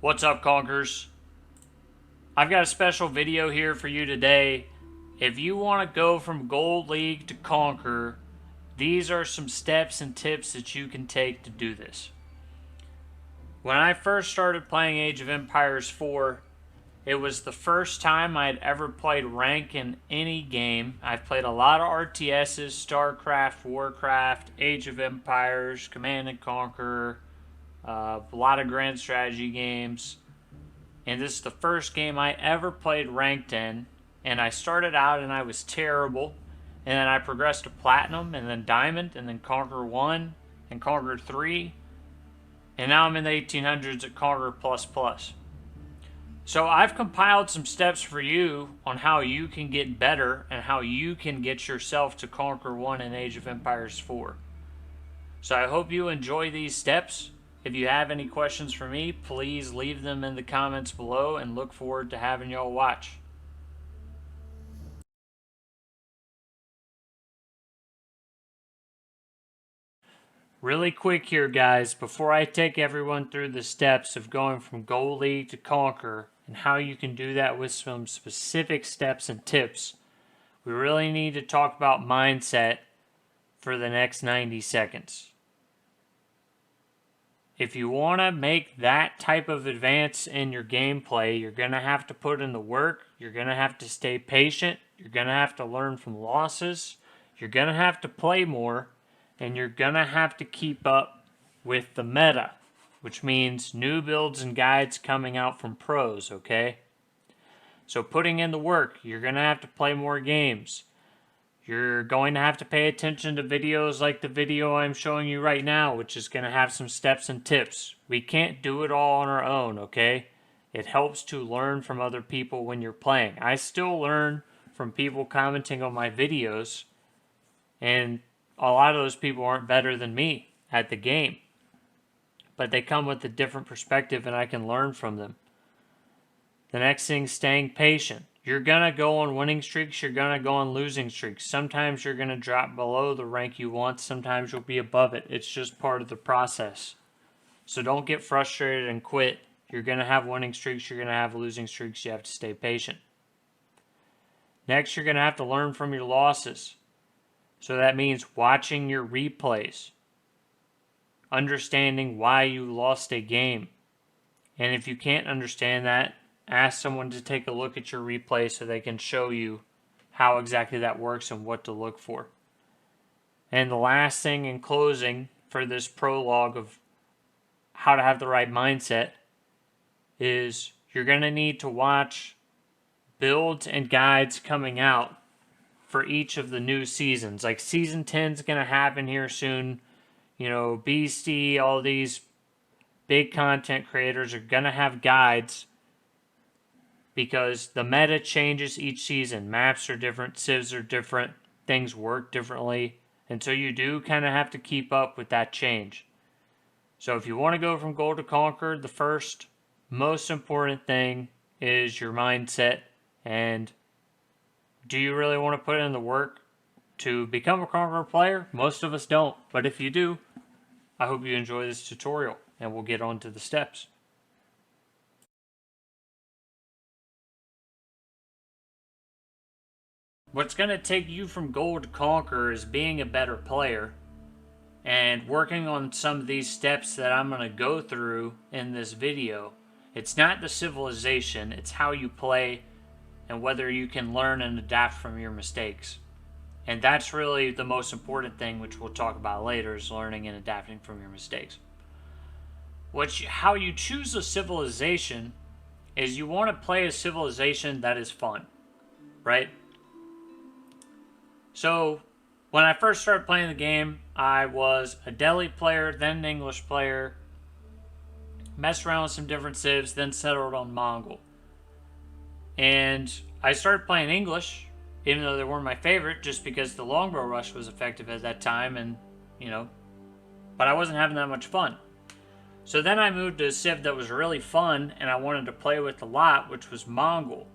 What's up, Conkers? I've got a special video here for you today. If you want to go from Gold League to Conqueror, these are some steps and tips that you can take to do this. When I first started playing Age of Empires 4, it was the first time I'd ever played rank in any game. I've played a lot of RTSs, StarCraft, Warcraft, Age of Empires, Command and Conquer, a lot of grand strategy games. And this is the first game I ever played ranked in. And I started out and I was terrible. And then I progressed to Platinum, and then Diamond, and then Conqueror 1, and Conqueror 3. And now I'm in the 1800s at Conqueror Plus. So I've compiled some steps for you on how you can get better and how you can get yourself to Conqueror 1 in Age of Empires 4. So I hope you enjoy these steps. If you have any questions for me, please leave them in the comments below, and look forward to having y'all watch. Really quick here, guys, before I take everyone through the steps of going from Gold League to Conqueror and how you can do that with some specific steps and tips, we really need to talk about mindset for the next 90 seconds. If you want to make that type of advance in your gameplay, you're going to have to put in the work, you're going to have to stay patient, you're going to have to learn from losses, you're going to have to play more, and you're going to have to keep up with the meta, which means new builds and guides coming out from pros, okay? So putting in the work, you're going to have to play more games. You're going to have to pay attention to videos like the video I'm showing you right now, which is going to have some steps and tips. We can't do it all on our own, okay? It helps to learn from other people when you're playing. I still learn from people commenting on my videos, and a lot of those people aren't better than me at the game. But they come with a different perspective, and I can learn from them. The next thing is staying patient. You're going to go on winning streaks, you're going to go on losing streaks. Sometimes you're going to drop below the rank you want, sometimes you'll be above it. It's just part of the process. So don't get frustrated and quit. You're going to have winning streaks, you're going to have losing streaks, you have to stay patient. Next, you're going to have to learn from your losses. So that means watching your replays, understanding why you lost a game. And if you can't understand that, ask someone to take a look at your replay so they can show you how exactly that works and what to look for. And the last thing in closing for this prologue of how to have the right mindset is you're going to need to watch builds and guides coming out for each of the new seasons. Like season 10 is going to happen here soon. You know, Beastie, all these big content creators are going to have guides because the meta changes each season. Maps are different, civs are different, things work differently, and so you do kind of have to keep up with that change. So if you want to go from Gold to Conqueror, the first most important thing is your mindset, and do you really want to put in the work to become a Conqueror player? Most of us don't, but if you do, I hope you enjoy this tutorial, and we'll get on to the steps. What's going to take you from Gold to Conqueror is being a better player and working on some of these steps that I'm going to go through in this video. It's not the civilization, it's how you play and whether you can learn and adapt from your mistakes. And that's really the most important thing, which we'll talk about later, is learning and adapting from your mistakes. How you choose a civilization is you want to play a civilization that is fun, right? So, when I first started playing the game, I was a Delhi player, then an English player, messed around with some different civs, then settled on Mongol. And I started playing English, even though they weren't my favorite, just because the longbow rush was effective at that time, and, you know, but I wasn't having that much fun. So then I moved to a civ that was really fun, and I wanted to play with a lot, which was Mongol.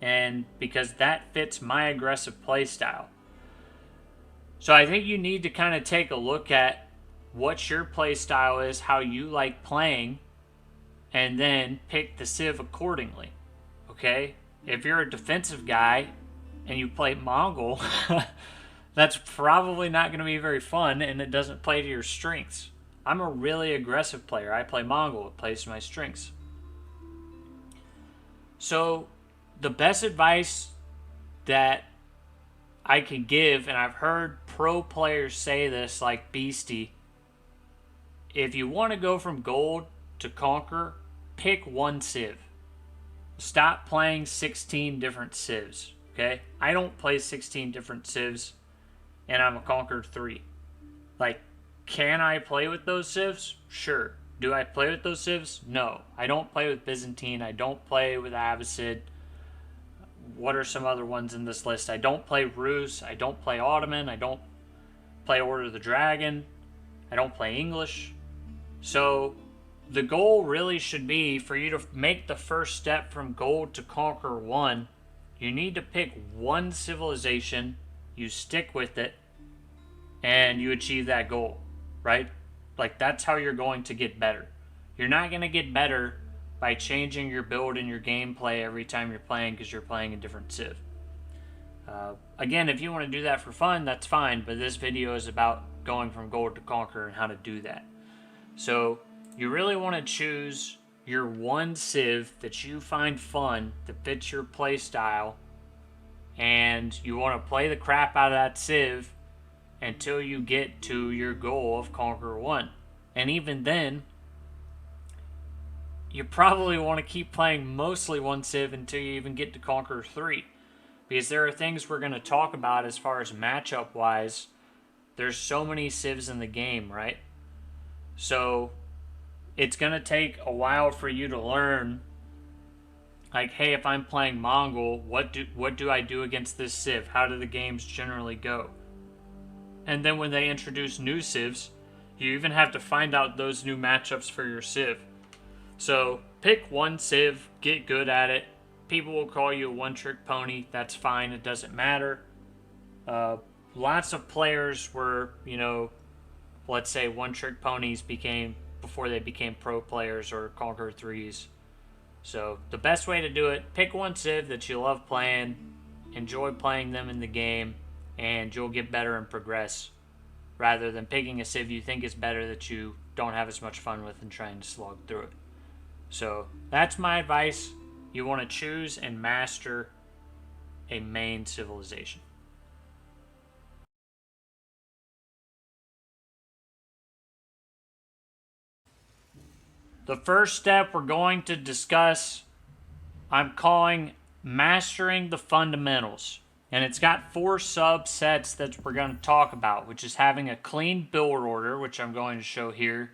And because that fits my aggressive playstyle. So I think you need to kind of take a look at what your play style is, how you like playing, and then pick the civ accordingly. Okay? If you're a defensive guy and you play Mongol, that's probably not going to be very fun, and it doesn't play to your strengths. I'm a really aggressive player. I play Mongol. It plays to my strengths. So, the best advice that I can give, and I've heard pro players say this, like Beastie, if you want to go from gold to conquer, pick one civ. Stop playing 16 different civs, okay? I don't play 16 different civs, and I'm a conqueror 3. Like, can I play with those civs? Sure. Do I play with those civs? No. I don't play with Byzantine. I don't play with Abbasid. What are some other ones in this list? I don't play Rus. I don't play Ottoman. I don't play Order of the Dragon. I don't play English. So the goal really should be for you to make the first step from gold to conquer 1. You need to pick one civilization, you stick with it, and you achieve that goal, right? Like, that's how you're going to get better. You're not going to get better by changing your build and your gameplay every time you're playing because you're playing a different civ. Again, if you want to do that for fun, that's fine, but this video is about going from gold to conquer and how to do that. So you really want to choose your one civ that you find fun, that fits your play style, and you want to play the crap out of that civ until you get to your goal of conquer 1. And even then, you probably want to keep playing mostly one civ until you even get to conquer 3. Because there are things we're going to talk about as far as matchup wise. There's so many civs in the game, right? So it's going to take a while for you to learn, like, hey, if I'm playing Mongol, what do I do against this civ? How do the games generally go? And then when they introduce new civs, you even have to find out those new matchups for your civ. So pick one civ, get good at it. People will call you a one-trick pony. That's fine. It doesn't matter. Lots of players were, let's say one-trick ponies before they became pro players or conqueror 3s. So the best way to do it, pick one civ that you love playing, enjoy playing them in the game, and you'll get better and progress, rather than picking a civ you think is better that you don't have as much fun with and trying to slog through it. So that's my advice. You want to choose and master a main civilization. The first step we're going to discuss, I'm calling mastering the fundamentals. And it's got 4 subsets that we're going to talk about, which is having a clean build order, which I'm going to show here.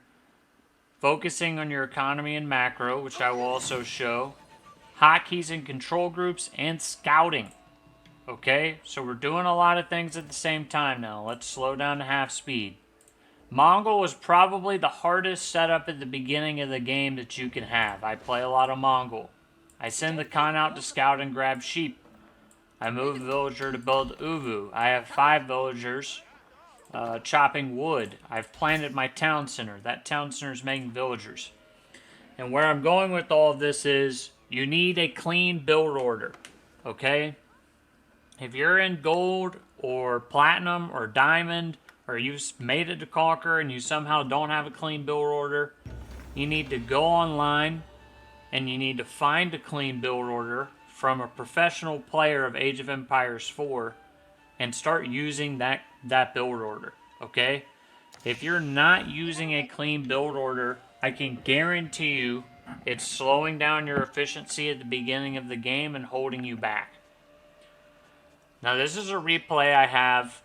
Focusing on your economy and macro, which I will also show. Hotkeys and control groups, and scouting. Okay, so we're doing a lot of things at the same time now. Let's slow down to half speed. Mongol was probably the hardest setup at the beginning of the game that you can have. I play a lot of Mongol. I send the Khan out to scout and grab sheep. I move a villager to build Uvu. I have 5 villagers chopping wood. I've planted my town center. That town center is making villagers. And where I'm going with all of this is you need a clean build order, okay? If you're in gold or platinum or diamond, or you've made it to conquer and you somehow don't have a clean build order, you need to go online and you need to find a clean build order from a professional player of Age of Empires 4 and start using that build order, okay? If you're not using a clean build order, I can guarantee you it's slowing down your efficiency at the beginning of the game and holding you back. Now, this is a replay I have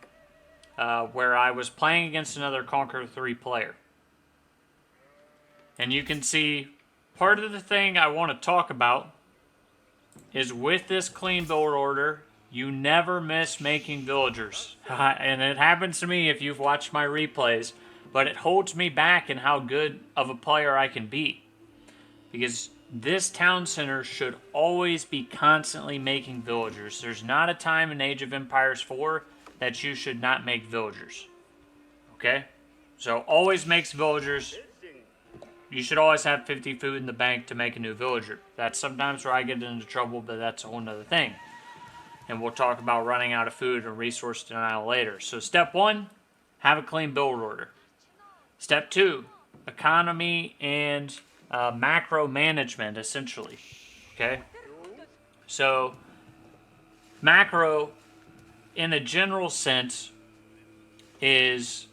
where I was playing against another Conqueror 3 player. And you can see part of the thing I want to talk about is with this clean build order, you never miss making villagers. And it happens to me if you've watched my replays, but it holds me back in how good of a player I can be. Because this town center should always be constantly making villagers. There's not a time in Age of Empires 4 that you should not make villagers. Okay? So always makes villagers. you should always have 50 food in the bank to make a new villager. That's sometimes where I get into trouble, but that's a whole nother thing. And we'll talk about running out of food and resource denial later. So step 1, have a clean build order. Step 2, economy and macro management, essentially. Okay? So, macro, in a general sense, is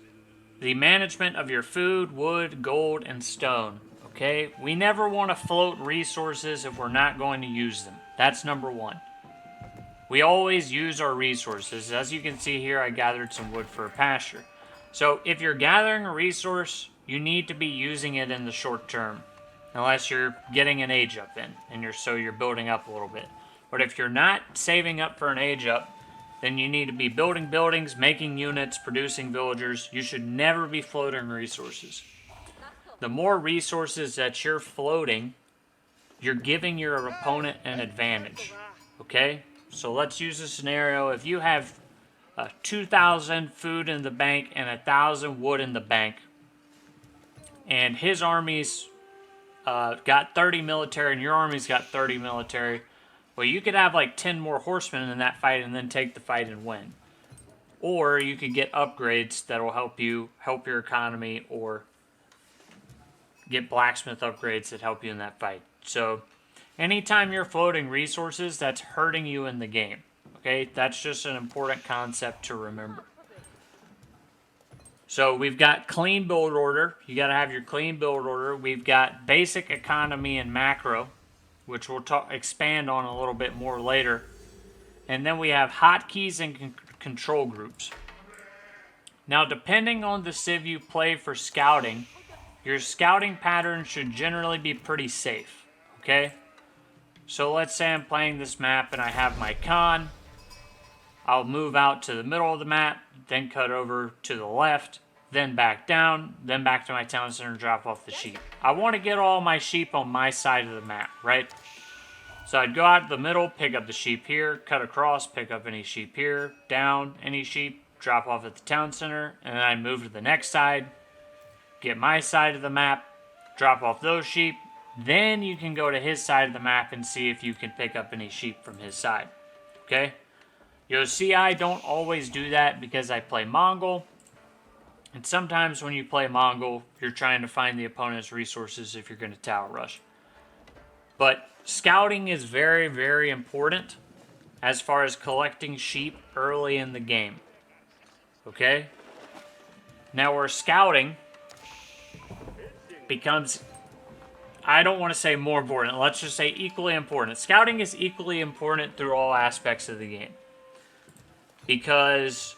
the management of your food, wood, gold, and stone. Okay? We never want to float resources if we're not going to use them. That's number 1. We always use our resources. As you can see here, I gathered some wood for a pasture. So if you're gathering a resource, you need to be using it in the short term. Unless you're getting an age up in, and you're building up a little bit. But if you're not saving up for an age up, then you need to be building buildings, making units, producing villagers. You should never be floating resources. The more resources that you're floating, you're giving your opponent an advantage. Okay? So let's use a scenario. If you have 2,000 food in the bank and 1,000 wood in the bank, and his army's got 30 military and your army's got 30 military, well, you could have like 10 more horsemen in that fight and then take the fight and win. Or you could get upgrades that will help your economy, or get blacksmith upgrades that help you in that fight. So anytime you're floating resources, that's hurting you in the game. Okay, that's just an important concept to remember. So we've got clean build order. You got to have your clean build order. We've got basic economy and macro, which we'll expand on a little bit more later. And then we have hotkeys and control groups. Now, depending on the civ you play for scouting, your scouting pattern should generally be pretty safe. Okay? So let's say I'm playing this map and I have my con. I'll move out to the middle of the map, then cut over to the left, then back down, then back to my town center and drop off the sheep. I want to get all my sheep on my side of the map, right? So I'd go out to the middle, pick up the sheep here, cut across, pick up any sheep here, down any sheep, drop off at the town center, and then I'd move to the next side, get my side of the map, drop off those sheep, then you can go to his side of the map and see if you can pick up any sheep from his side, okay? See, I don't always do that because I play Mongol. And sometimes when you play Mongol, you're trying to find the opponent's resources if you're going to tower rush. But scouting is very, very important as far as collecting sheep early in the game. Okay? Now where scouting becomes, I don't want to say more important, let's just say equally important. Scouting is equally important through all aspects of the game. Because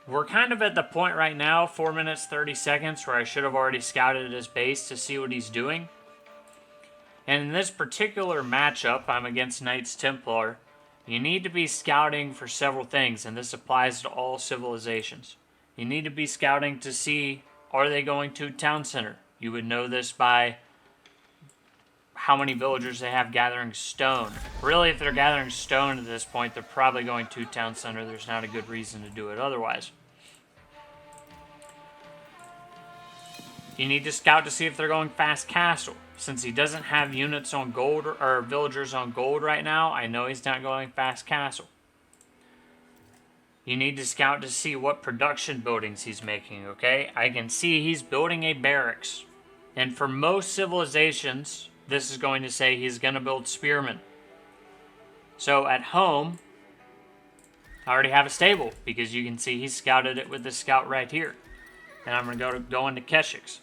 we're kind of at the point right now, 4 minutes, 30 seconds, where I should have already scouted his base to see what he's doing. And in this particular matchup, I'm against Knights Templar. You need to be scouting for several things, and this applies to all civilizations. You need to be scouting to see, are they going to town center? You would know this by how many villagers they have gathering stone. Really, if they're gathering stone at this point, they're probably going to town center. There's not a good reason to do it otherwise. You need to scout to see if they're going fast castle. Since he doesn't have units on gold or villagers on gold right now, I know he's not going fast castle. You need to scout to see what production buildings he's making, okay? I can see he's building a barracks. And for most civilizations, this is going to say he's going to build spearmen. So at home, I already have a stable because you can see he scouted it with this scout right here. And I'm going to go into Keshiks.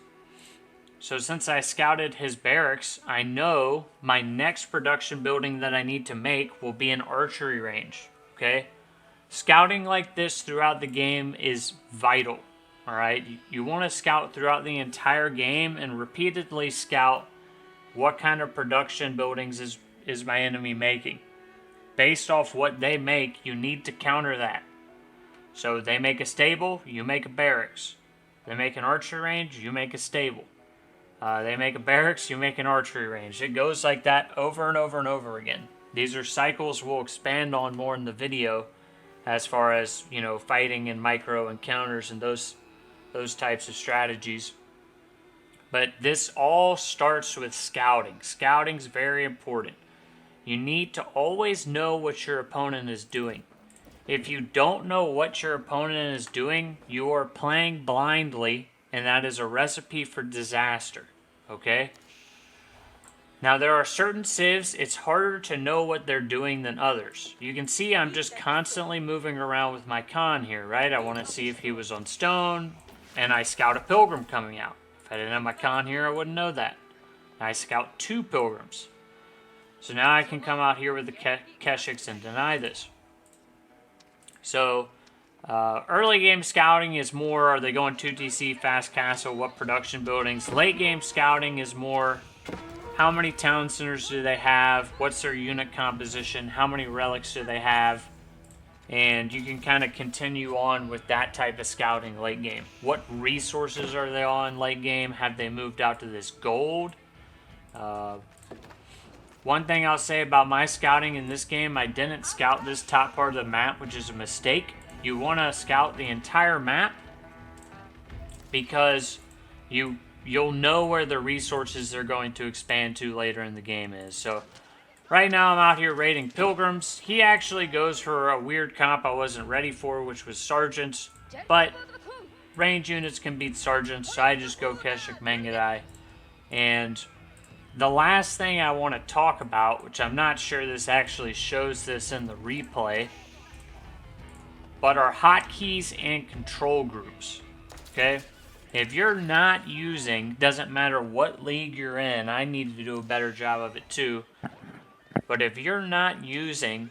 So since I scouted his barracks, I know my next production building that I need to make will be an archery range, okay? Scouting like this throughout the game is vital, all right? You want to scout throughout the entire game and repeatedly scout what kind of production buildings is my enemy making. Based off what they make, you need to counter that. So they make a stable, you make a barracks. They make an archery range, you make a stable. They make a barracks, you make an archery range. It goes like that over and over and over again. These are cycles we'll expand on more in the video as far as, you know, fighting and micro encounters and those types of strategies. But this all starts with scouting. Scouting's very important. You need to always know what your opponent is doing. If you don't know what your opponent is doing, you are playing blindly, and that is a recipe for disaster. Okay? Now, there are certain civs, it's harder to know what they're doing than others. You can see I'm just constantly moving around with my con here, right? I want to see if he was on stone, and I scout a pilgrim coming out. If I didn't have my con here, I wouldn't know that. I scout 2 pilgrims. So now I can come out here with the Keshiks and deny this. So, early game scouting is more, are they going 2TC, fast castle, what production buildings? Late game scouting is more, how many town centers do they have? What's their unit composition? How many relics do they have? And you can kind of continue on with that type of scouting late game. What resources are they on late game? Have they moved out to this gold? One thing I'll say about my scouting in this game, I didn't scout this top part of the map, which is a mistake. You want to scout the entire map because you'll know where the resources they're going to expand to later in the game is. So right now I'm out here raiding pilgrims. He actually goes for a weird comp I wasn't ready for, which was sergeants. But range units can beat sergeants, so I just go Keshik Mengadai. And the last thing I want to talk about, which I'm not sure this actually shows this in the replay, but are hotkeys and control groups. Okay? If you're not using, doesn't matter what league you're in, I need to do a better job of it too, but if you're not using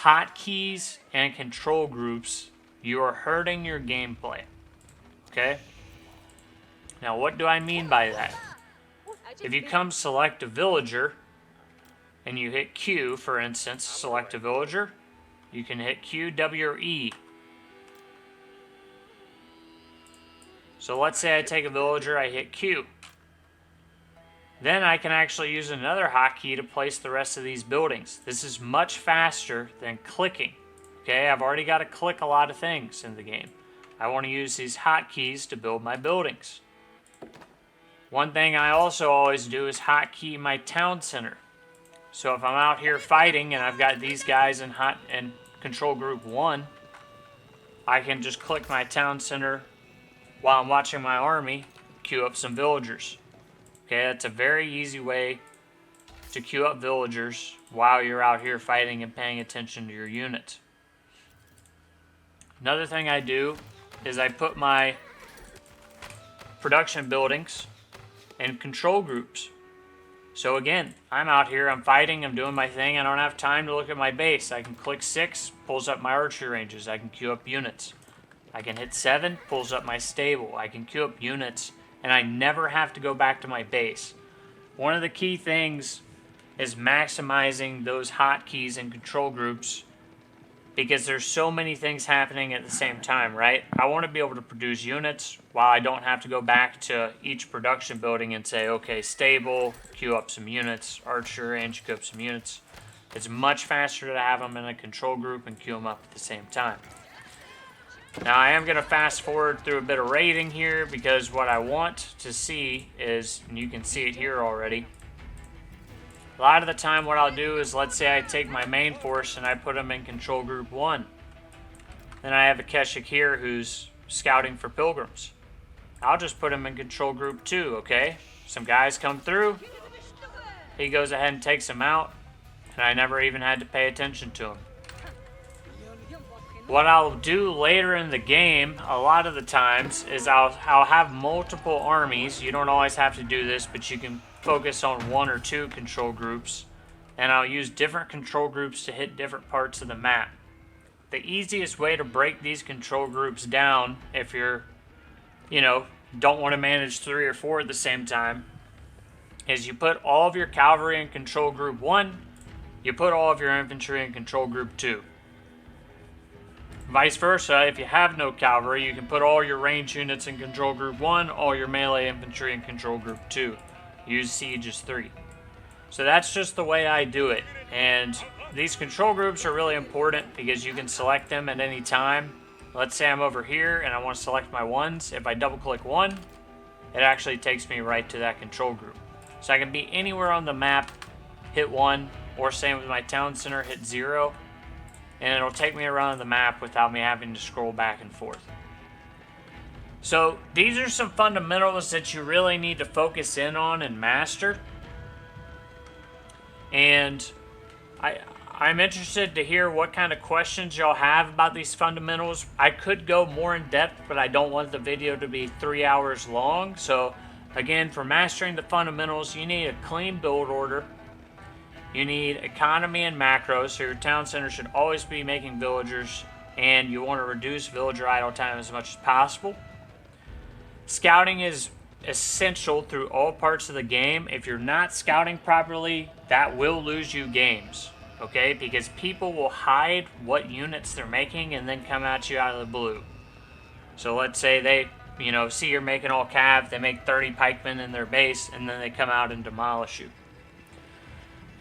hotkeys and control groups, you are hurting your gameplay. Okay? Now what do I mean by that? If you come select a villager, and you hit Q, for instance, select a villager, you can hit Q, W, or E. So let's say I take a villager, I hit Q. Then I can actually use another hotkey to place the rest of these buildings. This is much faster than clicking. Okay, I've already got to click a lot of things in the game. I want to use these hotkeys to build my buildings. One thing I also always do is hotkey my town center. So if I'm out here fighting and I've got these guys in control group 1, I can just click my town center while I'm watching my army queue up some villagers. Okay, that's a very easy way to queue up villagers while you're out here fighting and paying attention to your units. Another thing I do is I put my production buildings in control groups. So again, I'm out here, I'm fighting, I'm doing my thing, I don't have time to look at my base. I can click 6, pulls up my archery ranges, I can queue up units. I can hit 7, pulls up my stable, I can queue up units, and I never have to go back to my base. One of the key things is maximizing those hotkeys and control groups because there's so many things happening at the same time, right? I want to be able to produce units while I don't have to go back to each production building and say, okay, stable, queue up some units, archer range, queue up some units. It's much faster to have them in a control group and queue them up at the same time. Now I am going to fast forward through a bit of raiding here because what I want to see is, and you can see it here already, a lot of the time what I'll do is, let's say I take my main force and I put them in control group 1. Then I have a Keshik here who's scouting for pilgrims. I'll just put him in control group 2, okay? Some guys come through, he goes ahead and takes them out, and I never even had to pay attention to him. What I'll do later in the game, a lot of the times, is I'll have multiple armies. You don't always have to do this, but you can focus on 1 or 2 control groups, and I'll use different control groups to hit different parts of the map. The easiest way to break these control groups down, if you're, don't want to manage 3 or 4 at the same time, is you put all of your cavalry in control group 1, you put all of your infantry in control group 2. Vice versa, if you have no cavalry, you can put all your range units in control group 1, all your melee infantry in control group 2. Use siege as 3. So that's just the way I do it. And these control groups are really important because you can select them at any time. Let's say I'm over here and I want to select my 1s. If I double click 1, it actually takes me right to that control group. So I can be anywhere on the map, hit 1, or same with my town center, hit 0, and it'll take me around the map without me having to scroll back and forth. So these are some fundamentals that you really need to focus in on and master. And I'm interested to hear what kind of questions y'all have about these fundamentals. I could go more in depth, but I don't want the video to be 3 hours long. So again, for mastering the fundamentals, you need a clean build order. You need economy and macros, so your town center should always be making villagers, and you want to reduce villager idle time as much as possible. Scouting is essential through all parts of the game. If you're not scouting properly, that will lose you games, okay? Because people will hide what units they're making and then come at you out of the blue. So let's say they, see you're making all cav, they make 30 pikemen in their base, and then they come out and demolish you.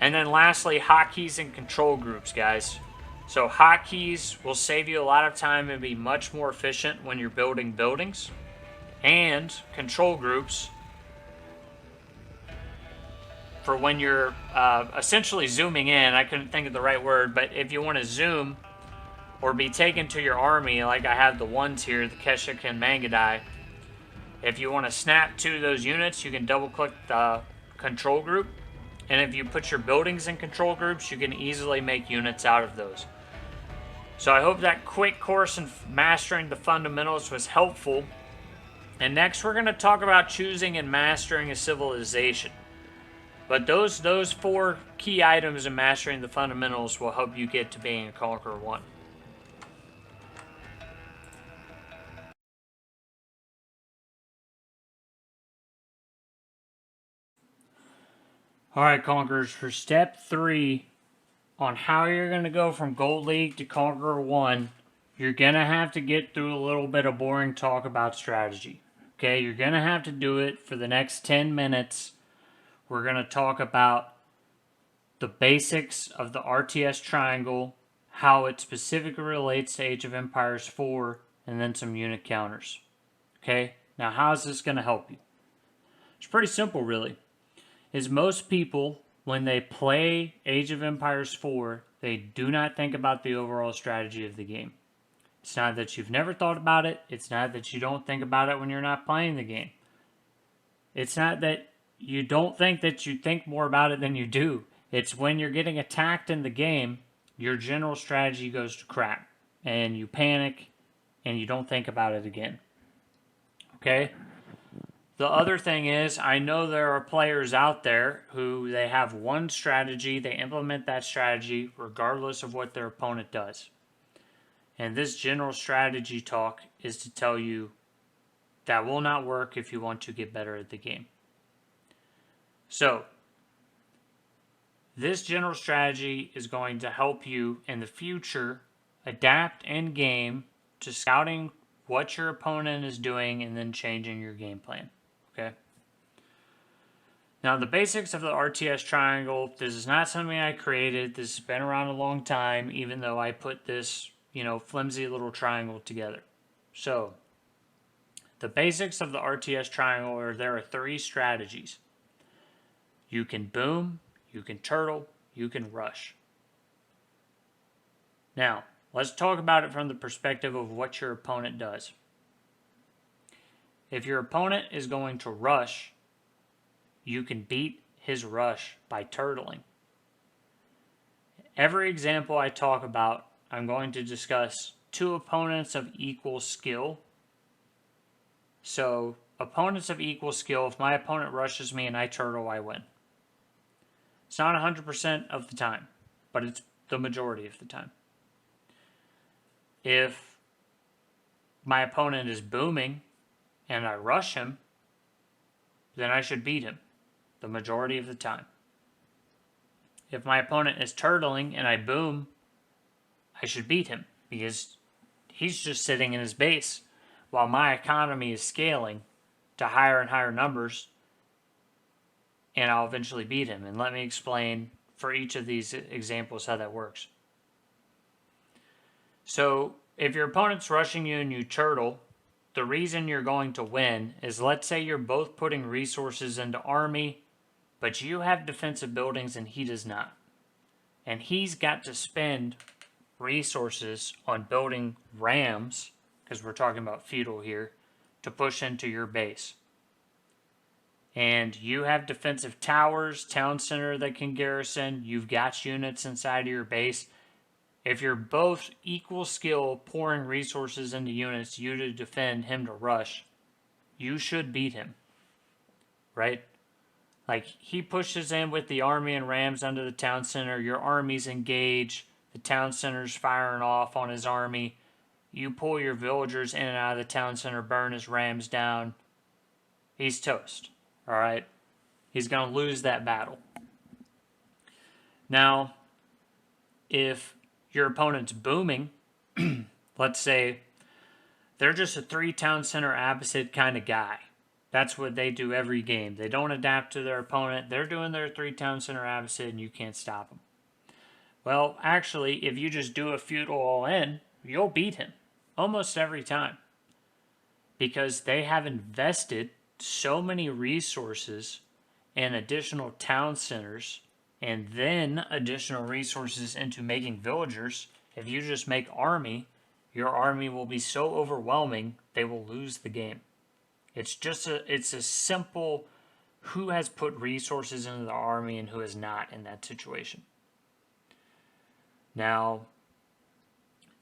And then lastly, hotkeys and control groups, guys. So hotkeys will save you a lot of time and be much more efficient when you're building buildings. And control groups for when you're essentially zooming in. I couldn't think of the right word, but if you want to zoom or be taken to your army, like I have the ones here, the Keshik and Mangadai, if you want to snap to those units, you can double click the control group. And if you put your buildings in control groups, you can easily make units out of those. So I hope that quick course in mastering the fundamentals was helpful. And next we're going to talk about choosing and mastering a civilization. But those 4 key items in mastering the fundamentals will help you get to being a Conqueror 1. Alright, Conquerors, for step 3 on how you're going to go from Gold League to Conqueror 1, you're going to have to get through a little bit of boring talk about strategy. Okay, you're going to have to do it for the next 10 minutes. We're going to talk about the basics of the RTS triangle, how it specifically relates to Age of Empires 4, and then some unit counters. Okay, now how is this going to help you? It's pretty simple, really. Is most people, when they play Age of Empires 4, they do not think about the overall strategy of the game. It's not that you've never thought about it. It's not that you don't think about it when you're not playing the game. It's not that you don't think that you think more about it than you do. It's when you're getting attacked in the game, your general strategy goes to crap. And you panic, and you don't think about it again. Okay? The other thing is, I know there are players out there who they have one strategy, they implement that strategy regardless of what their opponent does. And this general strategy talk is to tell you that will not work if you want to get better at the game. So, this general strategy is going to help you in the future adapt in game to scouting what your opponent is doing and then changing your game plan. Okay. Now, the basics of the RTS triangle, this is not something I created. This has been around a long time, even though I put this, flimsy little triangle together. So, the basics of the RTS triangle are there are 3 strategies. You can boom, you can turtle, you can rush. Now, let's talk about it from the perspective of what your opponent does. If your opponent is going to rush, you can beat his rush by turtling. Every example I talk about, I'm going to discuss 2 opponents of equal skill. So, opponents of equal skill, if my opponent rushes me and I turtle, I win. It's not 100% of the time, but it's the majority of the time. If my opponent is booming and I rush him, then I should beat him the majority of the time. If my opponent is turtling and I boom, I should beat him because he's just sitting in his base while my economy is scaling to higher and higher numbers, and I'll eventually beat him. And let me explain for each of these examples how that works. So if your opponent's rushing you and you turtle, the reason you're going to win is, let's say you're both putting resources into army, but you have defensive buildings and he does not. And he's got to spend resources on building rams, because we're talking about feudal here, to push into your base. And you have defensive towers, town center that can garrison, you've got units inside of your base. If you're both equal skill pouring resources into units, you to defend, him to rush, you should beat him, right? Like, he pushes in with the army and rams under the town center, your army's engaged, the town center's firing off on his army, you pull your villagers in and out of the town center, burn his rams down, he's toast, all right? He's going to lose that battle. Now, if your opponent's booming, let's say they're just a 3-town center Abbasid kind of guy. That's what they do every game. They don't adapt to their opponent. They're doing their 3-town center Abbasid and you can't stop them. Well, actually, if you just do a feudal all in, you'll beat him almost every time. Because they have invested so many resources and additional town centers and then additional resources into making villagers. If you just make army, your army will be so overwhelming they will lose the game. It's a simple who has put resources into the army and who has not in that situation. Now,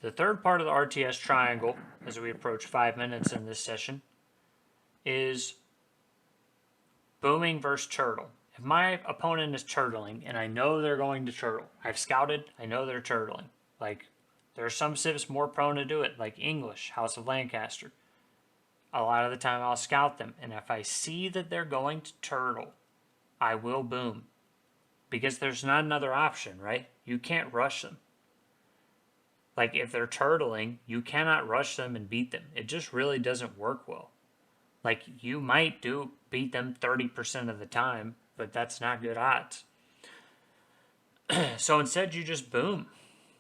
the third part of the RTS triangle, as we approach 5 minutes in this session, is booming versus turtle. If my opponent is turtling, and I know they're going to turtle, I've scouted, I know they're turtling. Like, there are some civs more prone to do it, like English, House of Lancaster. A lot of the time I'll scout them, and if I see that they're going to turtle, I will boom. Because there's not another option, right? You can't rush them. Like, if they're turtling, you cannot rush them and beat them. It just really doesn't work well. Like, you might beat them 30% of the time, but that's not good odds. So instead, you just boom.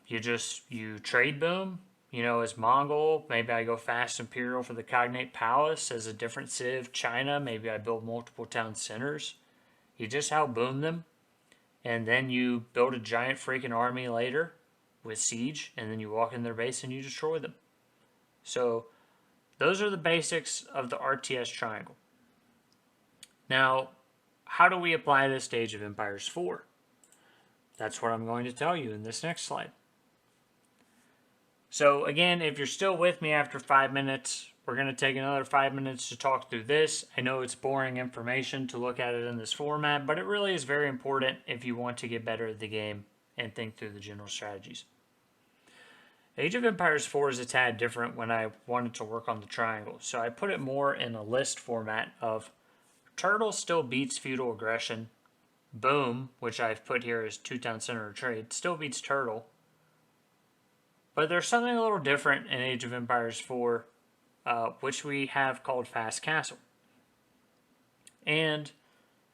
You trade boom. You know, as Mongol, maybe I go fast Imperial for the Cognate Palace. As a different civ, China, maybe I build multiple town centers. You just outboom them. And then you build a giant freaking army later with siege. And then you walk in their base and you destroy them. So those are the basics of the RTS triangle. Now, how do we apply this to Age of Empires 4? That's what I'm going to tell you in this next slide. So again, if you're still with me after 5 minutes, we're going to take another 5 minutes to talk through this. I know it's boring information to look at it in this format, but it really is very important if you want to get better at the game and think through the general strategies. Age of Empires 4 is a tad different when I wanted to work on the triangle. So I put it more in a list format of turtle still beats feudal aggression. Boom, which I've put here as 2-town center of trade, still beats turtle. But there's something a little different in Age of Empires 4, which we have called Fast Castle. And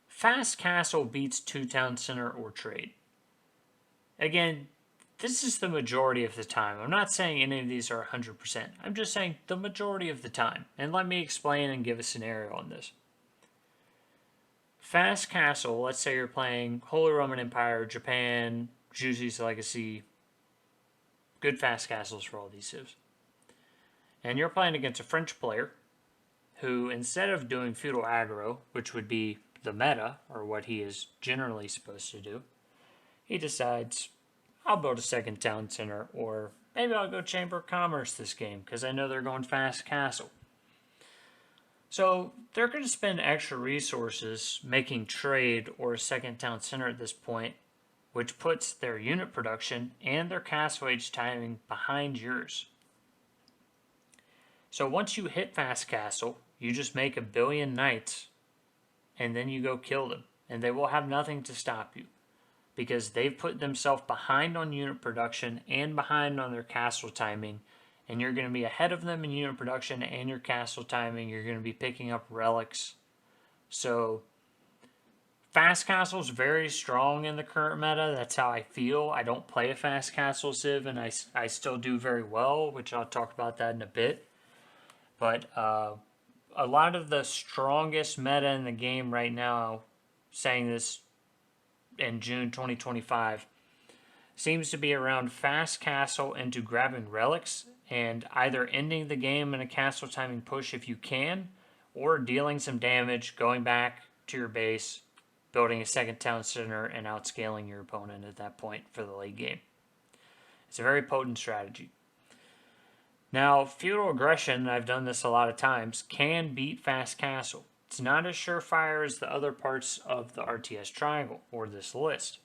Fast Castle beats 2-town center or trade. Again, this is the majority of the time. I'm not saying any of these are 100%. I'm just saying the majority of the time. And let me explain and give a scenario on this. Fast Castle, let's say you're playing Holy Roman Empire, Japan, Jushi's Legacy, good fast castles for all these civs. And you're playing against a French player who, instead of doing feudal aggro, which would be the meta, or what he is generally supposed to do, he decides, I'll build a second town center, or maybe I'll go Chamber of Commerce this game, because I know they're going fast castle. So they're going to spend extra resources making trade or a second town center at this point, which puts their unit production and their castle age timing behind yours. So once you hit fast castle, you just make 1 billion knights, and then you go kill them, and they will have nothing to stop you, because they've put themselves behind on unit production and behind on their castle timing, and you're going to be ahead of them in unit production and your castle timing. You're going to be picking up relics. So fast castle is very strong in the current meta. That's how I feel. I don't play a fast castle civ, and I still do very well, which I'll talk about that in a bit. But a lot of the strongest meta in the game right now, saying this in June 2025, seems to be around fast castle into grabbing relics and either ending the game in a castle timing push if you can, or dealing some damage, going back to your base, building a second town center, and outscaling your opponent at that point for the late game. It's a very potent strategy. Now, feudal aggression, I've done this a lot of times, can beat fast castle. It's not as surefire as the other parts of the RTS triangle or this list.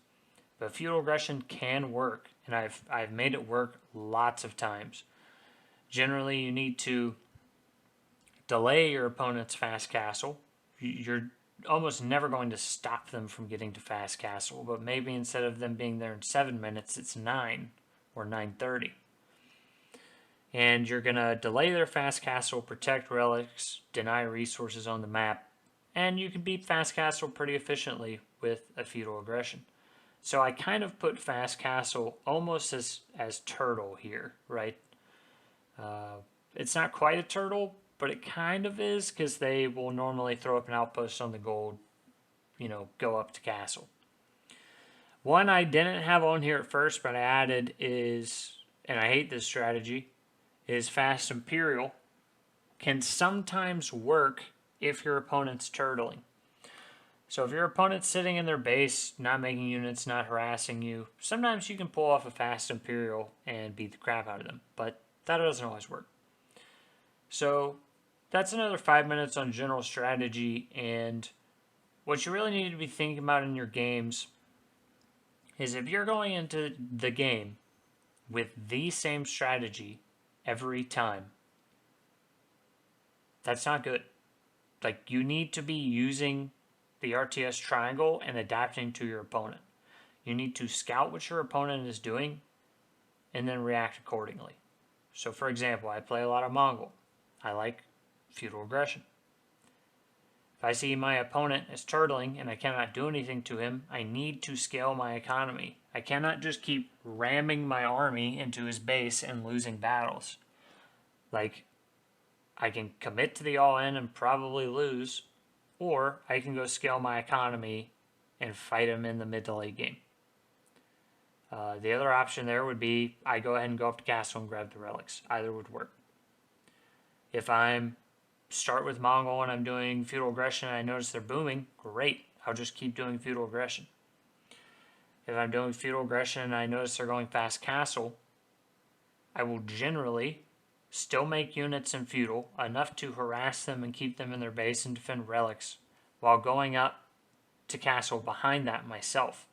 But feudal aggression can work, and I've made it work lots of times. Generally, you need to delay your opponent's fast castle. You're almost never going to stop them from getting to fast castle, but maybe instead of them being there in 7 minutes, it's 9 or 9:30. And you're going to delay their fast castle, protect relics, deny resources on the map, and you can beat fast castle pretty efficiently with a feudal aggression. So I kind of put fast castle almost as turtle here, right? It's not quite a turtle, but it kind of is, because they will normally throw up an outpost on the gold, go up to castle. One I didn't have on here at first, but I added is, and I hate this strategy, is fast imperial. Can sometimes work if your opponent's turtling. So if your opponent's sitting in their base, not making units, not harassing you, sometimes you can pull off a fast imperial and beat the crap out of them, but that doesn't always work. So that's another 5 minutes on general strategy, and what you really need to be thinking about in your games is if you're going into the game with the same strategy every time, that's not good. Like, you need to be using the RTS triangle and adapting to your opponent. You need to scout what your opponent is doing and then react accordingly. So for example, I play a lot of Mongol. I like feudal aggression. If I see my opponent is turtling and I cannot do anything to him, I need to scale my economy. I cannot just keep ramming my army into his base and losing battles. Like, I can commit to the all-in and probably lose, or I can go scale my economy and fight him in the mid to late game. The other option there would be I go ahead and go up to castle and grab the relics. Either would work. If I'm start with Mongol and I'm doing feudal aggression and I notice they're booming, great. I'll just keep doing feudal aggression. If I'm doing feudal aggression and I notice they're going fast castle, I will generally still make units in feudal, enough to harass them and keep them in their base and defend relics, while going up to castle behind that myself.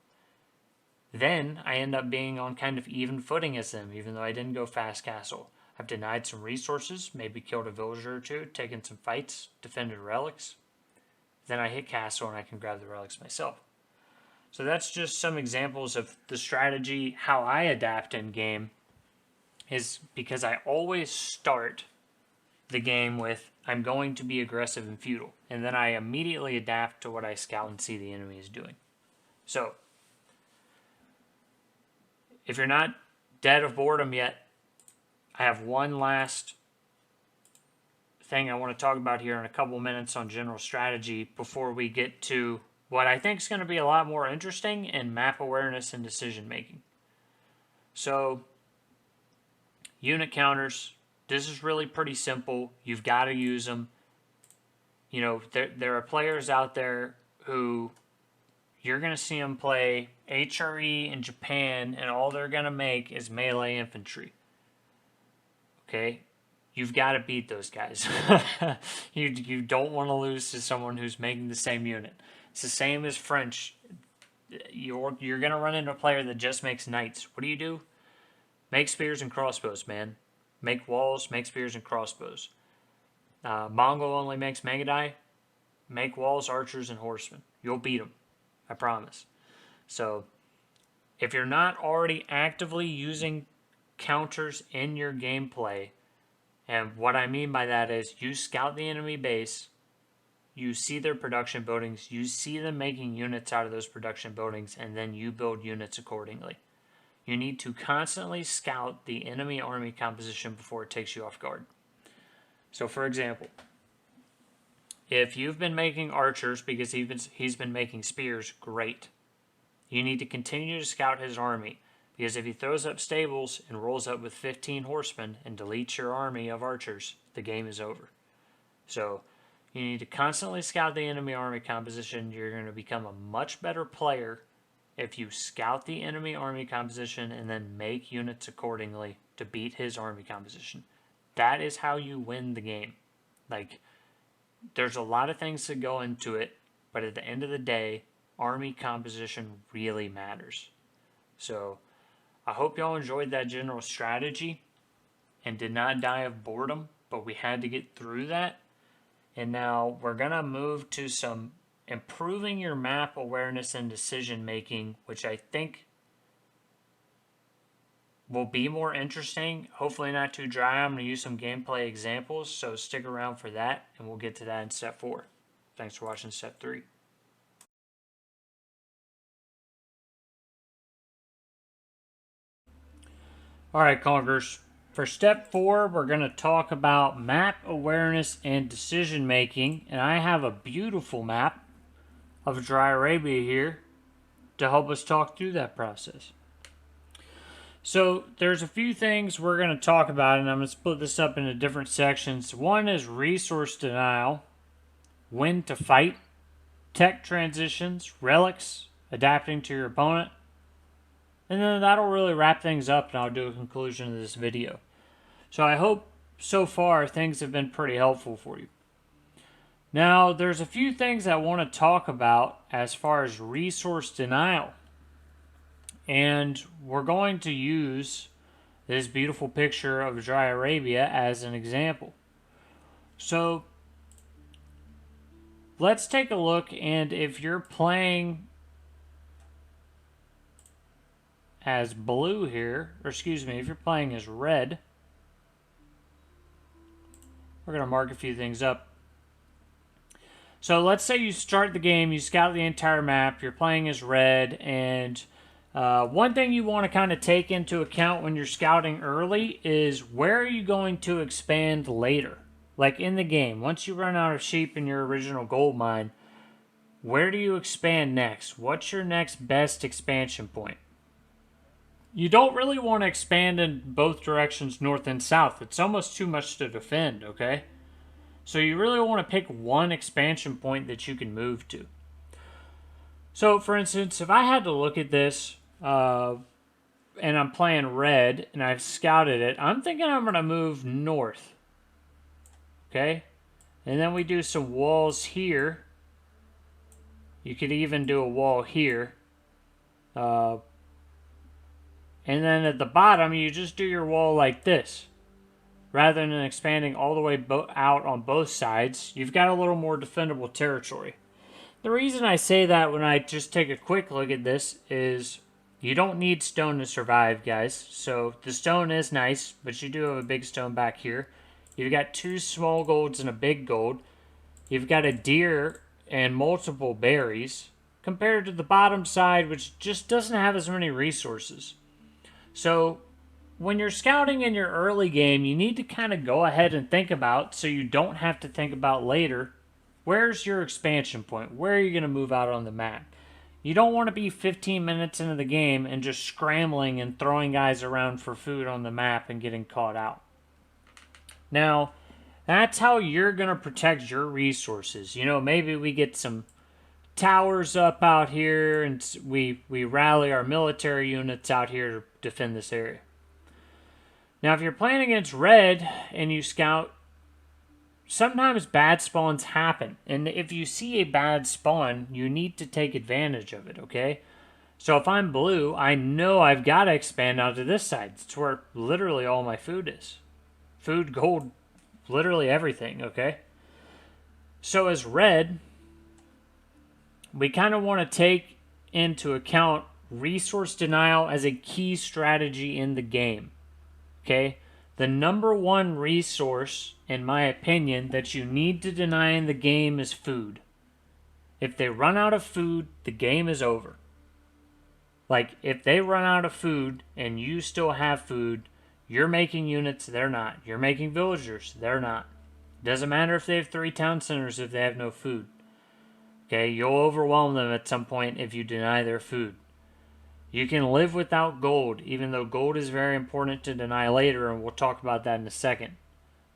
Then I end up being on kind of even footing as them, even though I didn't go fast castle. I've denied some resources, maybe killed a villager or two, taken some fights, defended relics. Then I hit castle and I can grab the relics myself. So that's just some examples of the strategy, how I adapt in game, is because I always start the game with I'm going to be aggressive and feudal, and then I immediately adapt to what I scout and see the enemy is doing. So if you're not dead of boredom yet, I have one last thing I want to talk about here in a couple minutes on general strategy before we get to what I think is going to be a lot more interesting in map awareness and decision making. So unit counters, this is really pretty simple. You've got to use them. There are players out there who you're going to see them play HRE in Japan, and all they're going to make is melee infantry. Okay? You've got to beat those guys. You don't want to lose to someone who's making the same unit. It's the same as French. You're going to run into a player that just makes knights. What do? Make spears and crossbows, man. Make walls, make spears and crossbows. Mongol only makes Megadai. Make walls, archers, and horsemen. You'll beat them. I promise. So, if you're not already actively using counters in your gameplay, and what I mean by that is you scout the enemy base, you see their production buildings, you see them making units out of those production buildings, and then you build units accordingly. You need to constantly scout the enemy army composition before it takes you off guard. So for example, if you've been making archers because he's been making spears, great. You need to continue to scout his army, because if he throws up stables and rolls up with 15 horsemen and deletes your army of archers, the game is over. So you need to constantly scout the enemy army composition. You're going to become a much better player if you scout the enemy army composition and then make units accordingly to beat his army composition. That is how you win the game. Like, there's a lot of things that go into it, but at the end of the day, army composition really matters. So I hope y'all enjoyed that general strategy and did not die of boredom, but we had to get through that. And now we're going to move to some improving your map awareness and decision making, which I think will be more interesting. Hopefully not too dry. I'm going to use some gameplay examples, so stick around for that, and we'll get to that in step 4. Thanks for watching step 3. Alright, Conquerors. For step 4, we're going to talk about map awareness and decision making, and I have a beautiful map of Dry Arabia here to help us talk through that process. So there's a few things we're going to talk about, and I'm going to split this up into different sections. One is resource denial, when to fight, tech transitions, relics, adapting to your opponent, and then that'll really wrap things up, and I'll do a conclusion of this video. So I hope so far things have been pretty helpful for you. Now, there's a few things I want to talk about as far as resource denial. And we're going to use this beautiful picture of Dry Arabia as an example. So let's take a look, and if you're playing as blue here, or excuse me, if you're playing as red, we're going to mark a few things up. So let's say you start the game, you scout the entire map, you're playing as red, and one thing you want to kind of take into account when you're scouting early is where are you going to expand later? Like in the game, once you run out of sheep in your original gold mine, where do you expand next? What's your next best expansion point? You don't really want to expand in both directions, north and south. It's almost too much to defend, okay? So you really want to pick one expansion point that you can move to. So, for instance, if I had to look at this, and I'm playing red, and I've scouted it, I'm thinking I'm going to move north. Okay? And then we do some walls here. You could even do a wall here. And then at the bottom, you just do your wall like this. Rather than expanding all the way out on both sides, you've got a little more defendable territory. The reason I say that when I just take a quick look at this is you don't need stone to survive, guys. So the stone is nice, but you do have a big stone back here. You've got 2 small golds and a big gold. You've got a deer and multiple berries, compared to the bottom side, which just doesn't have as many resources. So when you're scouting in your early game, you need to kind of go ahead and think about, so you don't have to think about later, where's your expansion point? Where are you going to move out on the map? You don't want to be 15 minutes into the game and just scrambling and throwing guys around for food on the map and getting caught out. Now, that's how you're going to protect your resources. You know, maybe we get some towers up out here and we rally our military units out here to defend this area. Now, if you're playing against red and you scout, sometimes bad spawns happen. And if you see a bad spawn, you need to take advantage of it, okay? So if I'm blue, I know I've got to expand out to this side. It's where literally all my food is. Food, gold, literally everything, okay? So as red, we kind of want to take into account resource denial as a key strategy in the game. Okay, the number one resource, in my opinion, that you need to deny in the game is food. If they run out of food, the game is over. Like, if they run out of food and you still have food, you're making units, they're not. You're making villagers, they're not. Doesn't matter if they have 3 town centers if they have no food. Okay, you'll overwhelm them at some point if you deny their food. You can live without gold, even though gold is very important to deny later, and we'll talk about that in a second.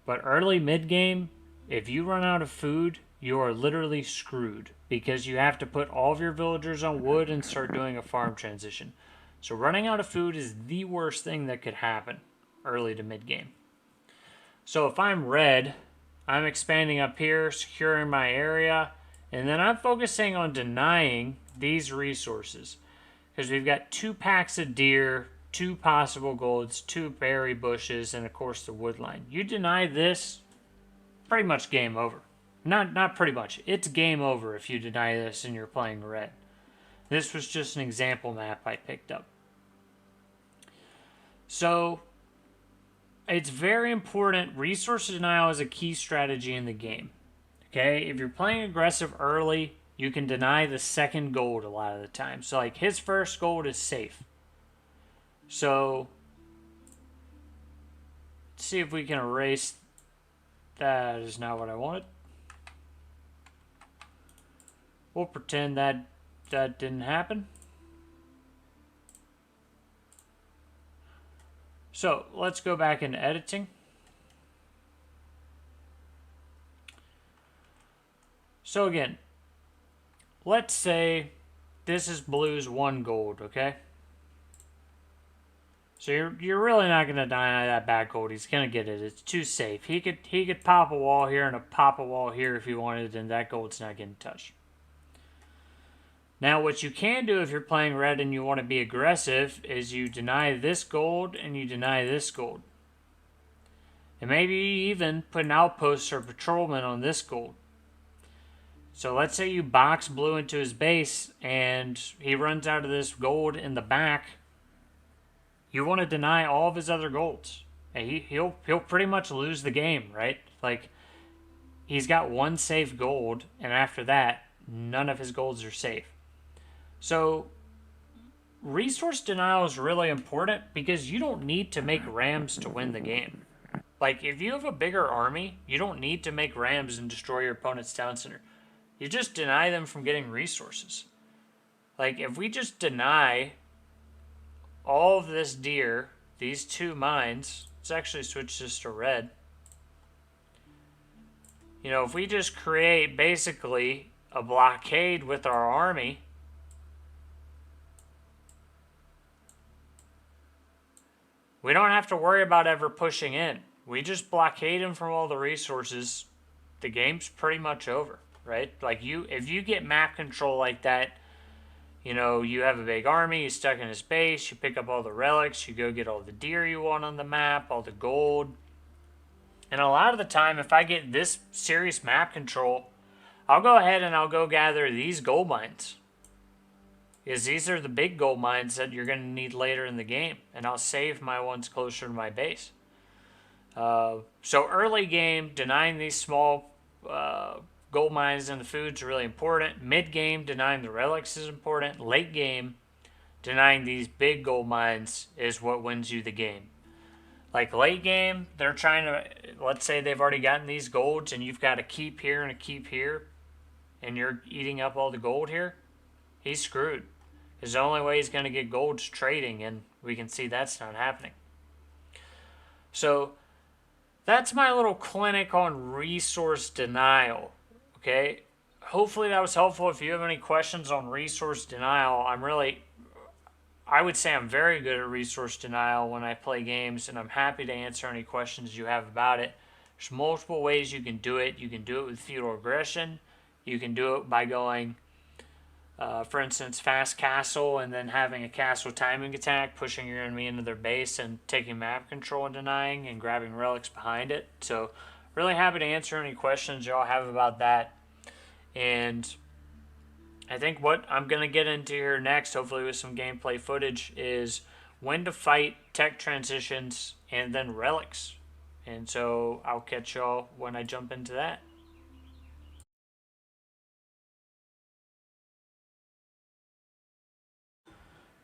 But early mid game, if you run out of food, you are literally screwed because you have to put all of your villagers on wood and start doing a farm transition. So running out of food is the worst thing that could happen early to mid game. So if I'm red, I'm expanding up here, securing my area, and then I'm focusing on denying these resources. Because we've got 2 packs of deer, 2 possible golds, 2 berry bushes, and of course the wood line. You deny this, pretty much game over. Not pretty much. It's game over if you deny this and you're playing red. This was just an example map I picked up. So it's very important. Resource denial is a key strategy in the game. Okay, if you're playing aggressive early, you can deny the second gold a lot of the time. So like his first gold is safe. So let's see if we can erase. That is not what I wanted. We'll pretend that that didn't happen. So let's go back into editing. So again, let's say this is blue's 1 gold, okay? So you're really not going to deny that back gold. He's going to get it. It's too safe. He could pop a wall here and pop a wall here if he wanted, and that gold's not getting touched. Now, what you can do if you're playing red and you want to be aggressive is you deny this gold and you deny this gold. And maybe even put an outpost or patrolman on this gold. So let's say you box blue into his base and he runs out of this gold in the back. You want to deny all of his other golds. And he'll pretty much lose the game, right? Like, he's got 1 safe gold, and after that, none of his golds are safe. So resource denial is really important because you don't need to make rams to win the game. Like, if you have a bigger army, you don't need to make rams and destroy your opponent's town center. You just deny them from getting resources. Like, if we just deny all of this deer, these 2 mines, let's actually switch this to red. You know, if we just create basically a blockade with our army, we don't have to worry about ever pushing in. We just blockade him from all the resources. The game's pretty much over, right? Like, if you get map control like that, you know, you have a big army, you're stuck in his base, you pick up all the relics, you go get all the deer you want on the map, all the gold. And a lot of the time, if I get this serious map control, I'll go ahead and I'll go gather these gold mines. Because these are the big gold mines that you're going to need later in the game. And I'll save my ones closer to my base. So early game, denying these small gold mines and the food is really important. Mid game, denying the relics is important. Late game, denying these big gold mines is what wins you the game. Like late game, they're trying to, let's say they've already gotten these golds and you've got a keep here and a keep here, and you're eating up all the gold here, he's screwed. Because the only way he's going to get gold is trading, and we can see that's not happening. So that's my little clinic on resource denial. Okay, hopefully that was helpful. If you have any questions on resource denial, I would say I'm very good at resource denial when I play games, and I'm happy to answer any questions you have about it. There's multiple ways you can do it. You can do it with feudal aggression. You can do it by going, for instance, fast castle and then having a castle timing attack, pushing your enemy into their base and taking map control and denying and grabbing relics behind it. So really happy to answer any questions y'all have about that. And I think what I'm going to get into here next, hopefully with some gameplay footage, is when to fight, tech transitions, and then relics. And so I'll catch y'all when I jump into that.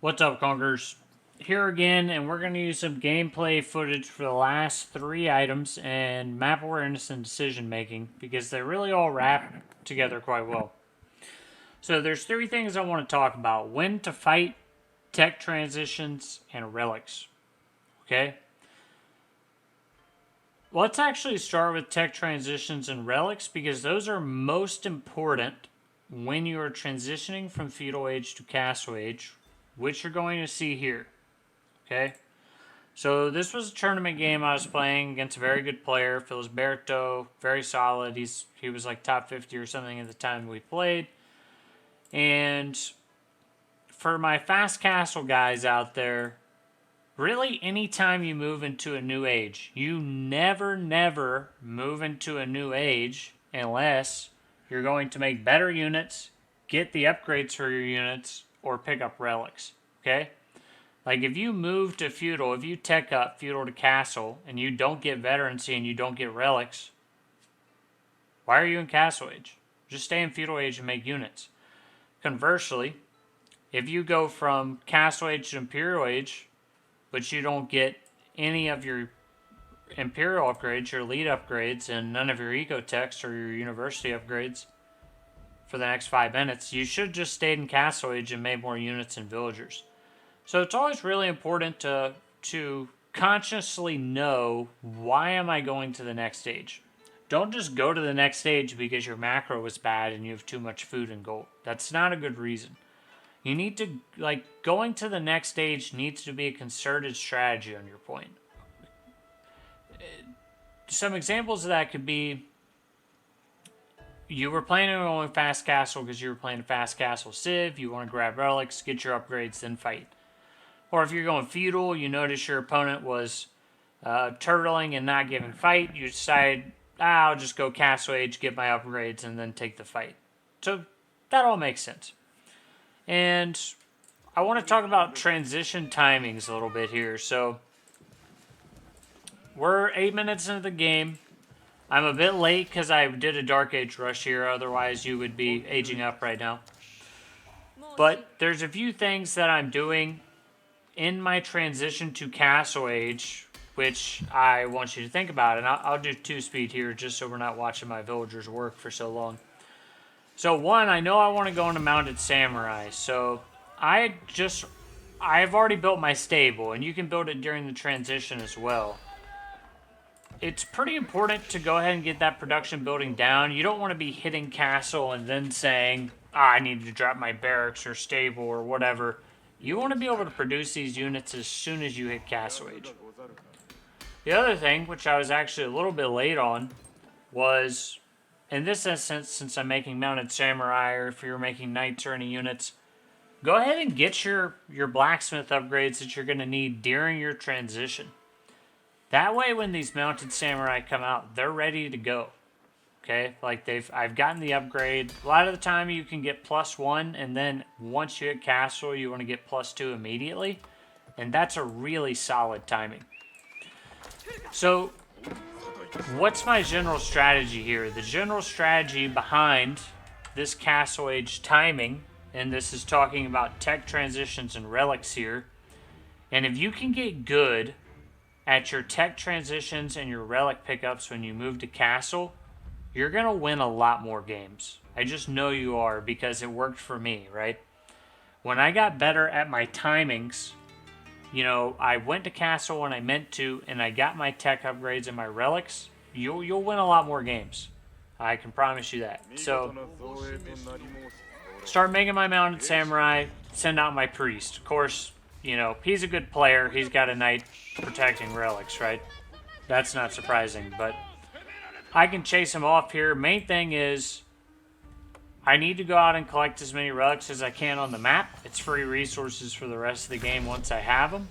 What's up, Conquerors? here again, and we're going to use some gameplay footage for the last 3 items and map awareness and decision making because they really all wrap together quite well. So there's 3 things I want to talk about: when to fight, tech transitions, and relics. Okay? Let's actually start with tech transitions and relics because those are most important when you are transitioning from feudal age to castle age, which you're going to see here. Okay? So this was a tournament game I was playing against a very good player, Felisberto, very solid. He was like top 50 or something at the time we played. And for my fast castle guys out there, really anytime you move into a new age, you never move into a new age unless you're going to make better units, get the upgrades for your units, or pick up relics. Okay? Like, if you move to feudal, if you tech up feudal to castle, and you don't get veterancy and you don't get relics, why are you in castle age? Just stay in feudal age and make units. Conversely, if you go from castle age to imperial age, but you don't get any of your imperial upgrades, your elite upgrades, and none of your eco techs or your university upgrades for the next 5 minutes, you should just stayed in castle age and made more units and villagers. So it's always really important to consciously know, why am I going to the next stage? Don't just go to the next stage because your macro was bad and you have too much food and gold. That's not a good reason. You need to, going to the next stage needs to be a concerted strategy on your point. Some examples of that could be, you were planning on going fast castle because you were playing fast castle civ, you want to grab relics, get your upgrades, then fight. Or if you're going feudal, you notice your opponent was turtling and not giving fight, you decide, I'll just go castle age, get my upgrades, and then take the fight. So that all makes sense. And I want to talk about transition timings a little bit here. So we're 8 minutes into the game. I'm a bit late because I did a Dark Age rush here, otherwise you would be aging up right now. But there's a few things that I'm doing in my transition to castle age, which I want you to think about. And I'll do 2-speed here just so we're not watching my villagers work for so long. So one, I know I want to go into mounted samurai. So I've already built my stable, and you can build it during the transition as well. It's pretty important to go ahead and get that production building down. You don't want to be hitting castle and then saying, I need to drop my barracks or stable or whatever. You want to be able to produce these units as soon as you hit castle age. The other thing, which I was actually a little bit late on, was, in this instance, since I'm making mounted samurai, or if you're making knights or any units, go ahead and get your blacksmith upgrades that you're going to need during your transition. That way, when these mounted samurai come out, they're ready to go. Okay, like I've gotten the upgrade. A lot of the time you can get +1, and then once you hit castle, you want to get +2 immediately. And that's a really solid timing. So, what's my general strategy here? The general strategy behind this castle age timing, and this is talking about tech transitions and relics here. And if you can get good at your tech transitions and your relic pickups when you move to castle, you're going to win a lot more games. I just know you are because it worked for me, right? When I got better at my timings, I went to castle when I meant to, and I got my tech upgrades and my relics, you'll win a lot more games. I can promise you that. So, start making my mounted samurai, send out my priest. Of course, he's a good player. He's got a knight protecting relics, right? That's not surprising, but I can chase him off here. Main thing is, I need to go out and collect as many relics as I can on the map. It's free resources for the rest of the game once I have them.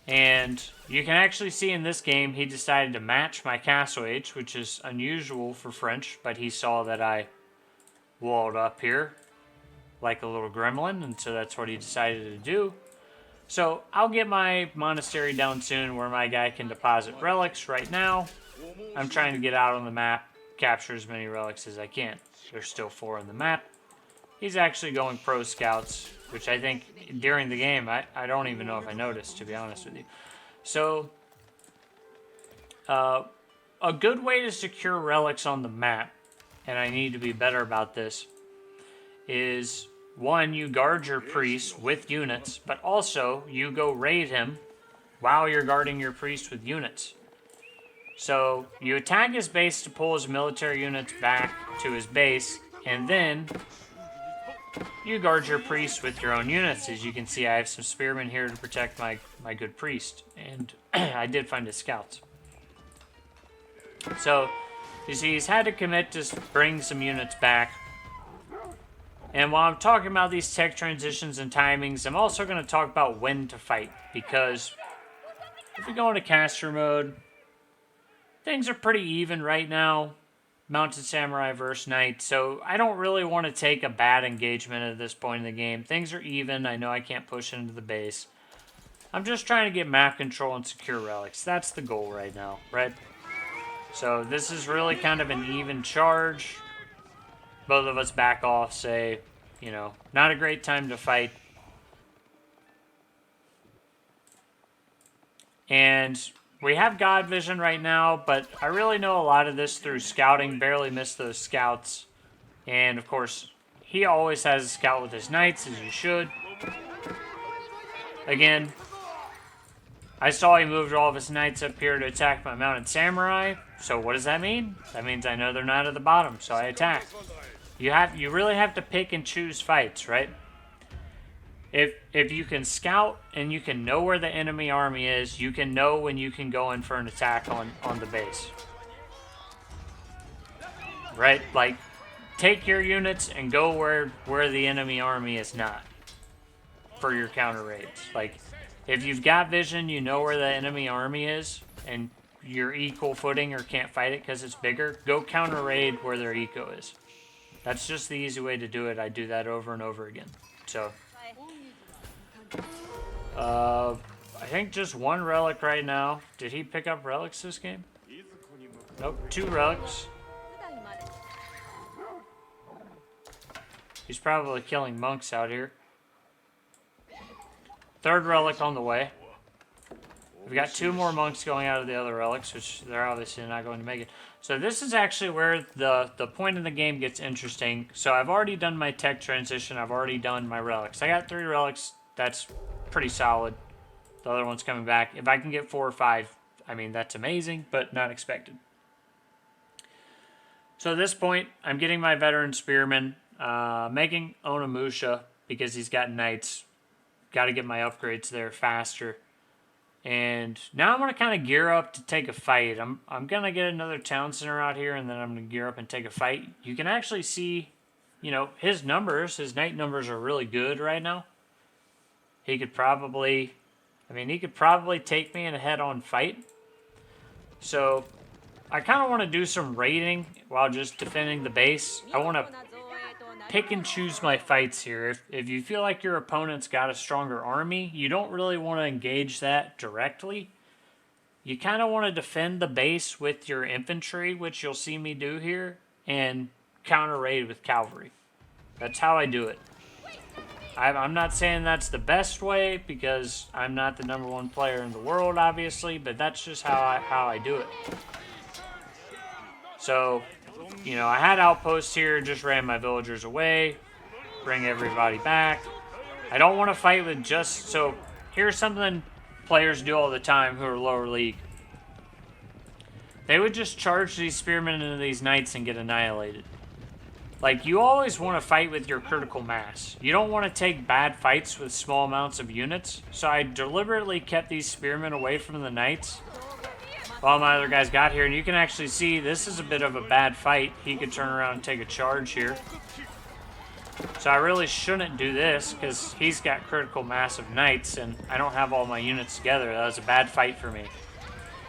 And you can actually see in this game, he decided to match my castle age, which is unusual for French, but he saw that I walled up here like a little gremlin, and so that's what he decided to do. So I'll get my monastery down soon where my guy can deposit relics. Right now, I'm trying to get out on the map, capture as many relics as I can. There's still 4 on the map. He's actually going pro scouts, which I think during the game, I don't even know if I noticed, to be honest with you. So, a good way to secure relics on the map, and I need to be better about this, is one, you guard your priest with units, but also you go raid him while you're guarding your priest with units. So you attack his base to pull his military units back to his base, and then you guard your priest with your own units. As you can see, I have some spearmen here to protect my good priest, and I did find his scouts. So, you see, he's had to commit to bring some units back. And while I'm talking about these tech transitions and timings, I'm also going to talk about when to fight, because if we go into caster mode, things are pretty even right now. Mounted Samurai versus Knight, so I don't really want to take a bad engagement at this point in the game. Things are even. I know I can't push into the base. I'm just trying to get map control and secure relics. That's the goal right now, right? So this is really kind of an even charge. Both of us back off, say, you know, not a great time to fight. And we have God Vision right now, but I really know a lot of this through scouting. Barely missed those scouts. And, of course, he always has a scout with his knights, as you should. Again, I saw he moved all of his knights up here to attack my mounted samurai. So what does that mean? That means I know they're not at the bottom, so I attack. You really have to pick and choose fights, right? If you can scout and you can know where the enemy army is, you can know when you can go in for an attack on the base. Right? Like, take your units and go where the enemy army is not for your counter raids. Like, if you've got vision, you know where the enemy army is, and you're equal footing or can't fight it because it's bigger, go counter raid where their eco is. That's just the easy way to do it. I do that over and over again. So, I think just one relic right now. Did he pick up relics this game? Nope, 2 relics. He's probably killing monks out here. 3rd relic on the way. We've got 2 more monks going out of the other relics, which they're obviously not going to make it. So this is actually where the point in the game gets interesting. So I've already done my tech transition. I've already done my relics. I got 3 relics. That's pretty solid. The other one's coming back. If I can get 4 or 5, I mean, that's amazing, but not expected. So at this point, I'm getting my veteran spearmen, making Onimusha because he's got knights. Got to get my upgrades there faster. And now I'm going to kind of gear up to take a fight. I'm going to get another town center out here, and then I'm going to gear up and take a fight. You can actually see, you know, his numbers, his knight numbers are really good right now. He could probably, he could probably take me in a head-on fight. So I kind of want to do some raiding while just defending the base. I want to pick and choose my fights here. If you feel like your opponent's got a stronger army, you don't really want to engage that directly. You kind of want to defend the base with your infantry, which you'll see me do here, and counter raid with cavalry. That's how I do it. I'm not saying that's the best way because I'm not the #1 player in the world, obviously, but that's just how I do it. So, you know, I had outposts here, just ran my villagers away, bring everybody back. I don't want to fight with just... So, here's something players do all the time who are lower league. They would just charge these spearmen into these knights and get annihilated. Like, you always want to fight with your critical mass. You don't want to take bad fights with small amounts of units. So I deliberately kept these spearmen away from the knights while my other guys got here. And you can actually see this is a bit of a bad fight. He could turn around and take a charge here. So I really shouldn't do this because he's got critical mass of knights and I don't have all my units together. That was a bad fight for me.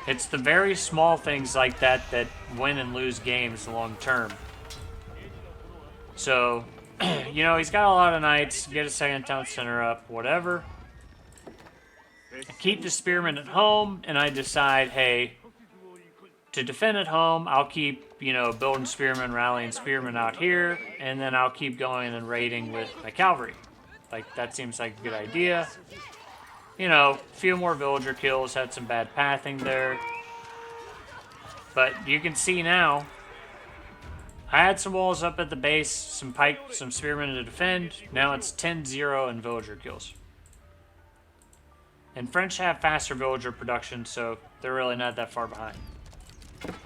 It's the very small things like that that win and lose games long term. So, you know, he's got a lot of knights. Get a second town center up, whatever. I keep the spearmen at home, and I decide, hey, to defend at home, I'll keep, you know, building spearmen, rallying spearmen out here, and then I'll keep going and raiding with my cavalry. Like, that seems like a good idea. You know, a few more villager kills, had some bad pathing there. But you can see now, I had some walls up at the base, some pike, some spearmen to defend. Now it's 10-0 in villager kills. And French have faster villager production, so they're really not that far behind.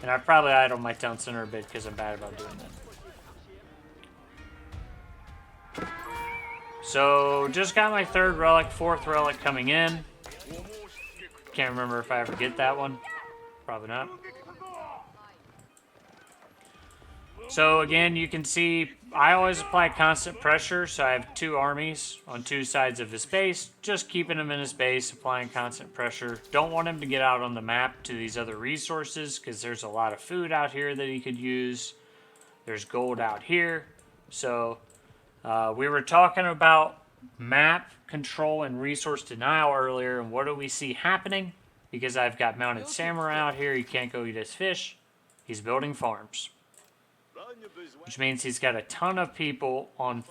And I've probably idled my town center a bit because I'm bad about doing that. So, just got my 3rd relic, 4th relic coming in. Can't remember if I ever get that one. Probably not. So again, you can see I always apply constant pressure, so I have 2 armies on 2 sides of his base, just keeping him in his base, applying constant pressure. Don't want him to get out on the map to these other resources, because there's a lot of food out here that he could use. There's gold out here. So we were talking about map control and resource denial earlier, and what do we see happening? Because I've got mounted samurai out here, he can't go eat his fish. He's building farms. Which means he's got a ton of people on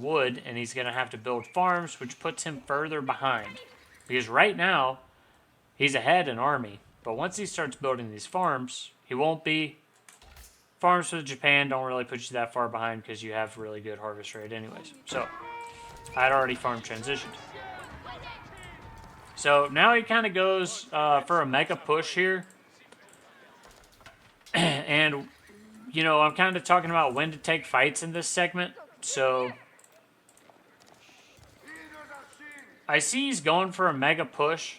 wood, and he's going to have to build farms, which puts him further behind. Because right now, he's ahead in army. But once he starts building these farms, he won't be. Farms with Japan don't really put you that far behind because you have really good harvest rate anyways. So, I'd already farm transitioned. So, now he kind of goes for a mega push here. And you know, I'm kind of talking about when to take fights in this segment, so I see he's going for a mega push,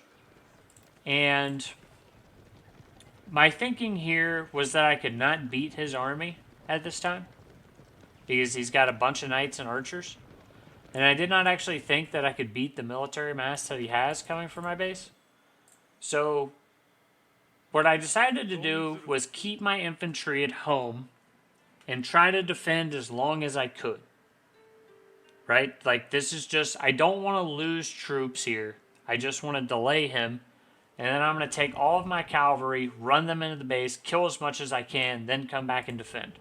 and my thinking here was that I could not beat his army at this time, because he's got a bunch of knights and archers, and I did not actually think that I could beat the military mass that he has coming from my base. So what I decided to do was keep my infantry at home and try to defend as long as I could. Right? Like, this is just, I don't want to lose troops here. I just want to delay him. And then I'm going to take all of my cavalry, run them into the base, kill as much as I can, then come back and defend.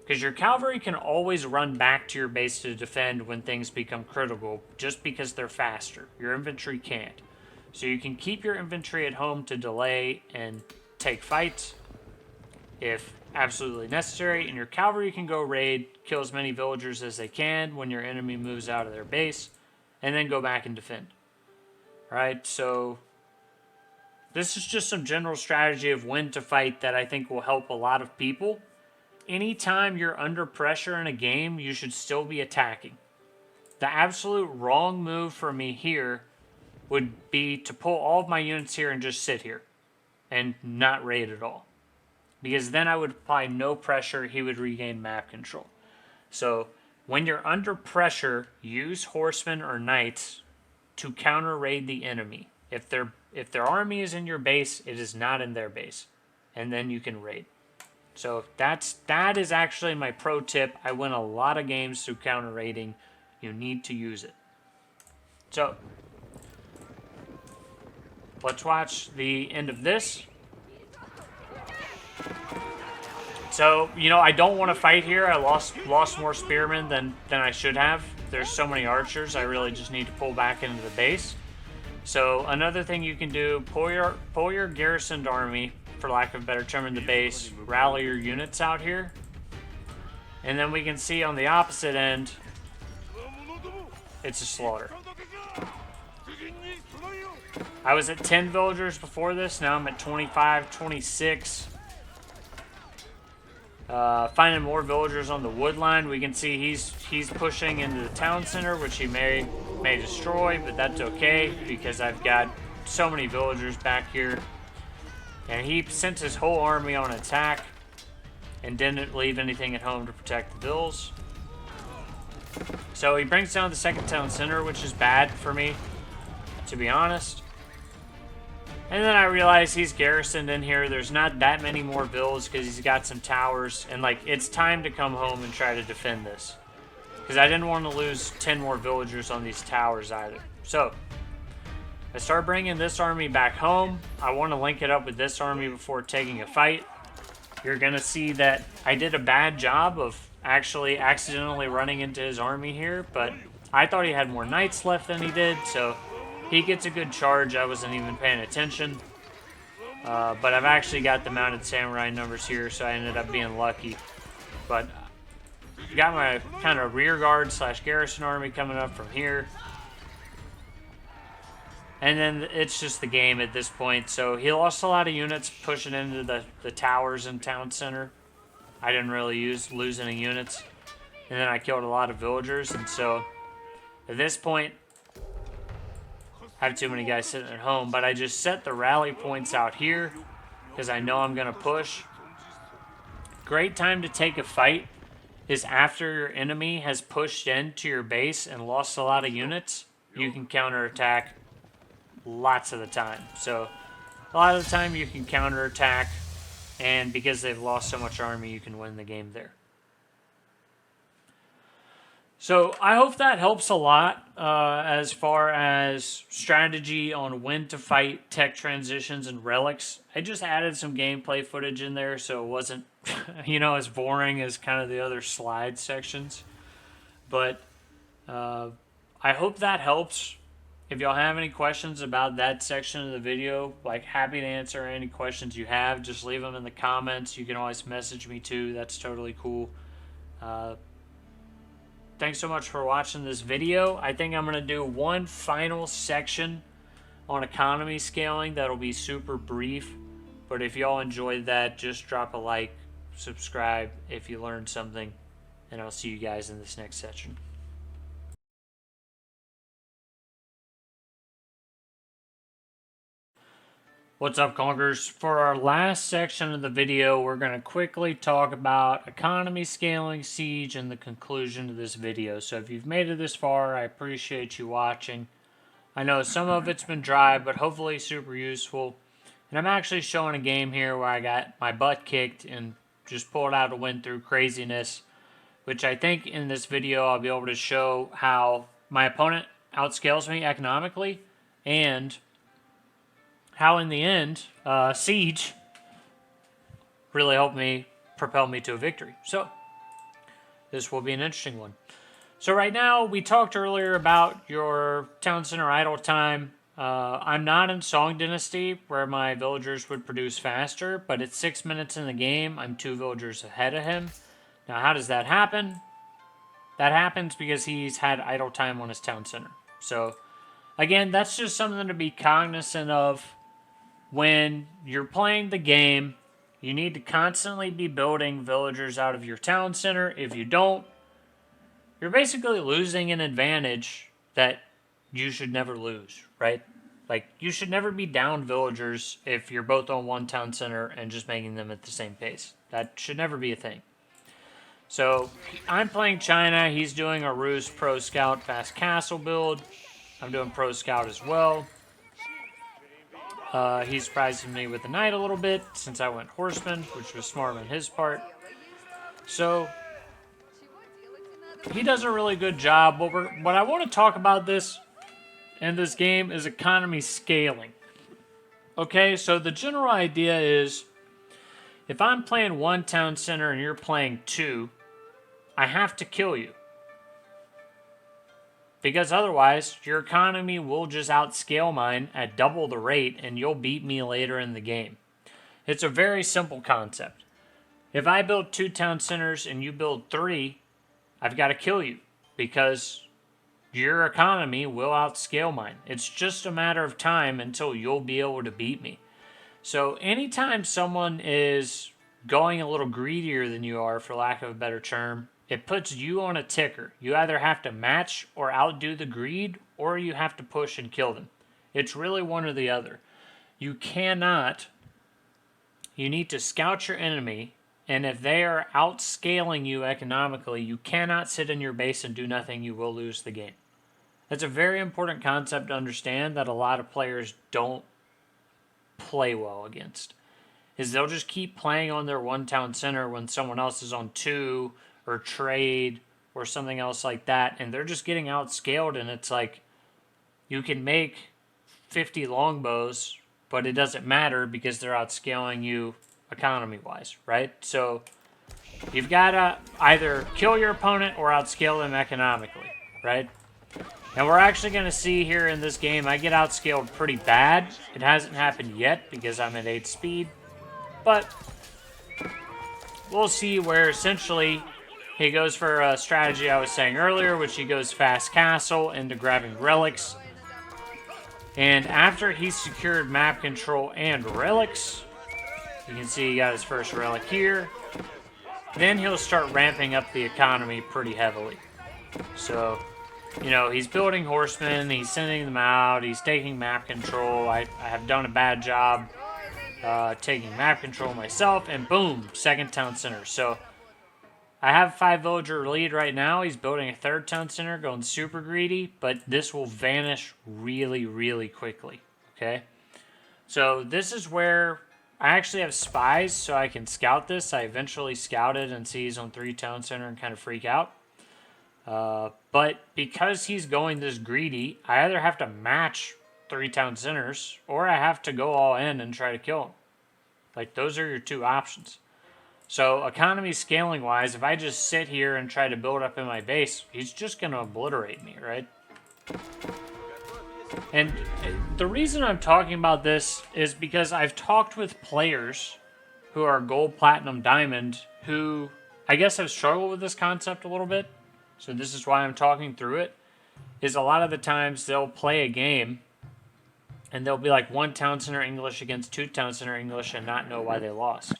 Because your cavalry can always run back to your base to defend when things become critical, just because they're faster. Your infantry can't. So you can keep your infantry at home to delay and take fights if absolutely necessary, and your cavalry can go raid, kill as many villagers as they can when your enemy moves out of their base, and then go back and defend. Alright, so this is just some general strategy of when to fight that I think will help a lot of people. Anytime you're under pressure in a game, you should still be attacking. The absolute wrong move for me here would be to pull all of my units here and just sit here and not raid at all. Because then I would apply no pressure, he would regain map control. So when you're under pressure, use horsemen or knights to counter raid the enemy. If their army is in your base, it is not in their base. And then you can raid. So that is actually my pro tip. I win a lot of games through counter raiding. You need to use it. So let's watch the end of this. So, you know, I don't want to fight here. I lost more spearmen than I should have. There's so many archers, I really just need to pull back into the base. So, another thing you can do, pull your garrisoned army, for lack of a better term, in the base, rally your units out here. And then we can see on the opposite end, it's a slaughter. I was at 10 villagers before this, now I'm at 25, 26. Finding more villagers on the wood line. We can see he's pushing into the town center, which he may destroy, but that's okay because I've got so many villagers back here. And he sent his whole army on attack and didn't leave anything at home to protect the vills. So he brings down the second town center, which is bad for me, to be honest. And then I realize he's garrisoned in here. There's not that many more vills because he's got some towers. And, like, it's time to come home and try to defend this. Because I didn't want to lose 10 more villagers on these towers either. So, I start bringing this army back home. I want to link it up with this army before taking a fight. You're going to see that I did a bad job of actually accidentally running into his army here. But I thought he had more knights left than he did, so he gets a good charge. I wasn't even paying attention. But I've actually got the mounted samurai numbers here, so I ended up being lucky. But got my kind of rear guard / garrison army coming up from here. And then it's just the game at this point. So he lost a lot of units pushing into the towers in town center. I didn't really lose any units. And then I killed a lot of villagers. And so at this point, I have too many guys sitting at home. But I just set the rally points out here because I know I'm going to push. Great time to take a fight is after your enemy has pushed into your base and lost a lot of units. You can counterattack lots of the time. So a lot of the time you can counterattack, and because they've lost so much army, you can win the game there. So I hope that helps a lot as far as strategy on when to fight, tech transitions, and relics. I just added some gameplay footage in there so it wasn't, as boring as kind of the other slide sections. But I hope that helps. If y'all have any questions about that section of the video, happy to answer any questions you have. Just leave them in the comments. You can always message me too. That's totally cool. Thanks so much for watching this video. I think I'm going to do one final section on economy scaling that'll be super brief. But if y'all enjoyed that, just drop a like, subscribe if you learned something, and I'll see you guys in this next section. What's up, Conquerors? For our last section of the video, we're going to quickly talk about economy scaling, siege, and the conclusion to this video. So if you've made it this far, I appreciate you watching. I know some of it's been dry, but hopefully super useful. And I'm actually showing a game here where I got my butt kicked and just pulled out a win through craziness, which I think in this video I'll be able to show how my opponent outscales me economically, and how in the end, siege really helped me propel me to a victory. So this will be an interesting one. So right now, we talked earlier about your town center idle time. I'm not in Song Dynasty where my villagers would produce faster, but it's 6 minutes in the game. I'm 2 villagers ahead of him. Now, how does that happen? That happens because he's had idle time on his town center. So again, that's just something to be cognizant of. When you're playing the game, you need to constantly be building villagers out of your town center. If you don't, you're basically losing an advantage that you should never lose, right? You should never be down villagers if you're both on one town center and just making them at the same pace. That should never be a thing. So I'm playing China. He's doing a Rus Pro Scout Fast Castle build. I'm doing Pro Scout as well. He's surprising me with the knight a little bit since I went horseman, which was smart on his part. So he does a really good job. What I want to talk about in this game is economy scaling. Okay, so the general idea is if I'm playing one town center and you're playing 2, I have to kill you. Because otherwise, your economy will just outscale mine at double the rate and you'll beat me later in the game. It's a very simple concept. If I build 2 town centers and you build 3, I've got to kill you because your economy will outscale mine. It's just a matter of time until you'll be able to beat me. So anytime someone is going a little greedier than you are, for lack of a better term, it puts you on a ticker. You either have to match or outdo the greed, or you have to push and kill them. It's really one or the other. You need to scout your enemy, and if they are outscaling you economically, you cannot sit in your base and do nothing. You will lose the game. That's a very important concept to understand that a lot of players don't play well against. Is they'll just keep playing on their one town center when someone else is on 2, or trade, or something else like that, and they're just getting outscaled, and it's like, you can make 50 longbows, but it doesn't matter because they're outscaling you economy-wise, right? So, you've got to either kill your opponent or outscale them economically, right? And we're actually going to see here in this game, I get outscaled pretty bad. It hasn't happened yet because I'm at 8 speed. But we'll see where essentially he goes for a strategy I was saying earlier, which he goes fast castle into grabbing relics. And after he's secured map control and relics, you can see he got his first relic here. Then he'll start ramping up the economy pretty heavily. So, you know, he's building horsemen, he's sending them out, he's taking map control. I have done a bad job taking map control myself, and boom, second town center. So I have 5 villager lead right now. He's building a 3rd town center, going super greedy, but this will vanish really, really quickly, okay? So this is where I actually have spies, so I can scout this. I eventually scout it and see he's on 3 town center and kind of freak out. But because he's going this greedy, I either have to match 3 town centers, or I have to go all in and try to kill him. Like, those are your 2 options. So, economy scaling wise, if I just sit here and try to build up in my base, he's just going to obliterate me, right? And the reason I'm talking about this is because I've talked with players who are gold, platinum, diamond, who I guess have struggled with this concept a little bit. So this is why I'm talking through it, is a lot of the times they'll play a game and they'll be like 1 town center English against 2 town center English and not know why they lost.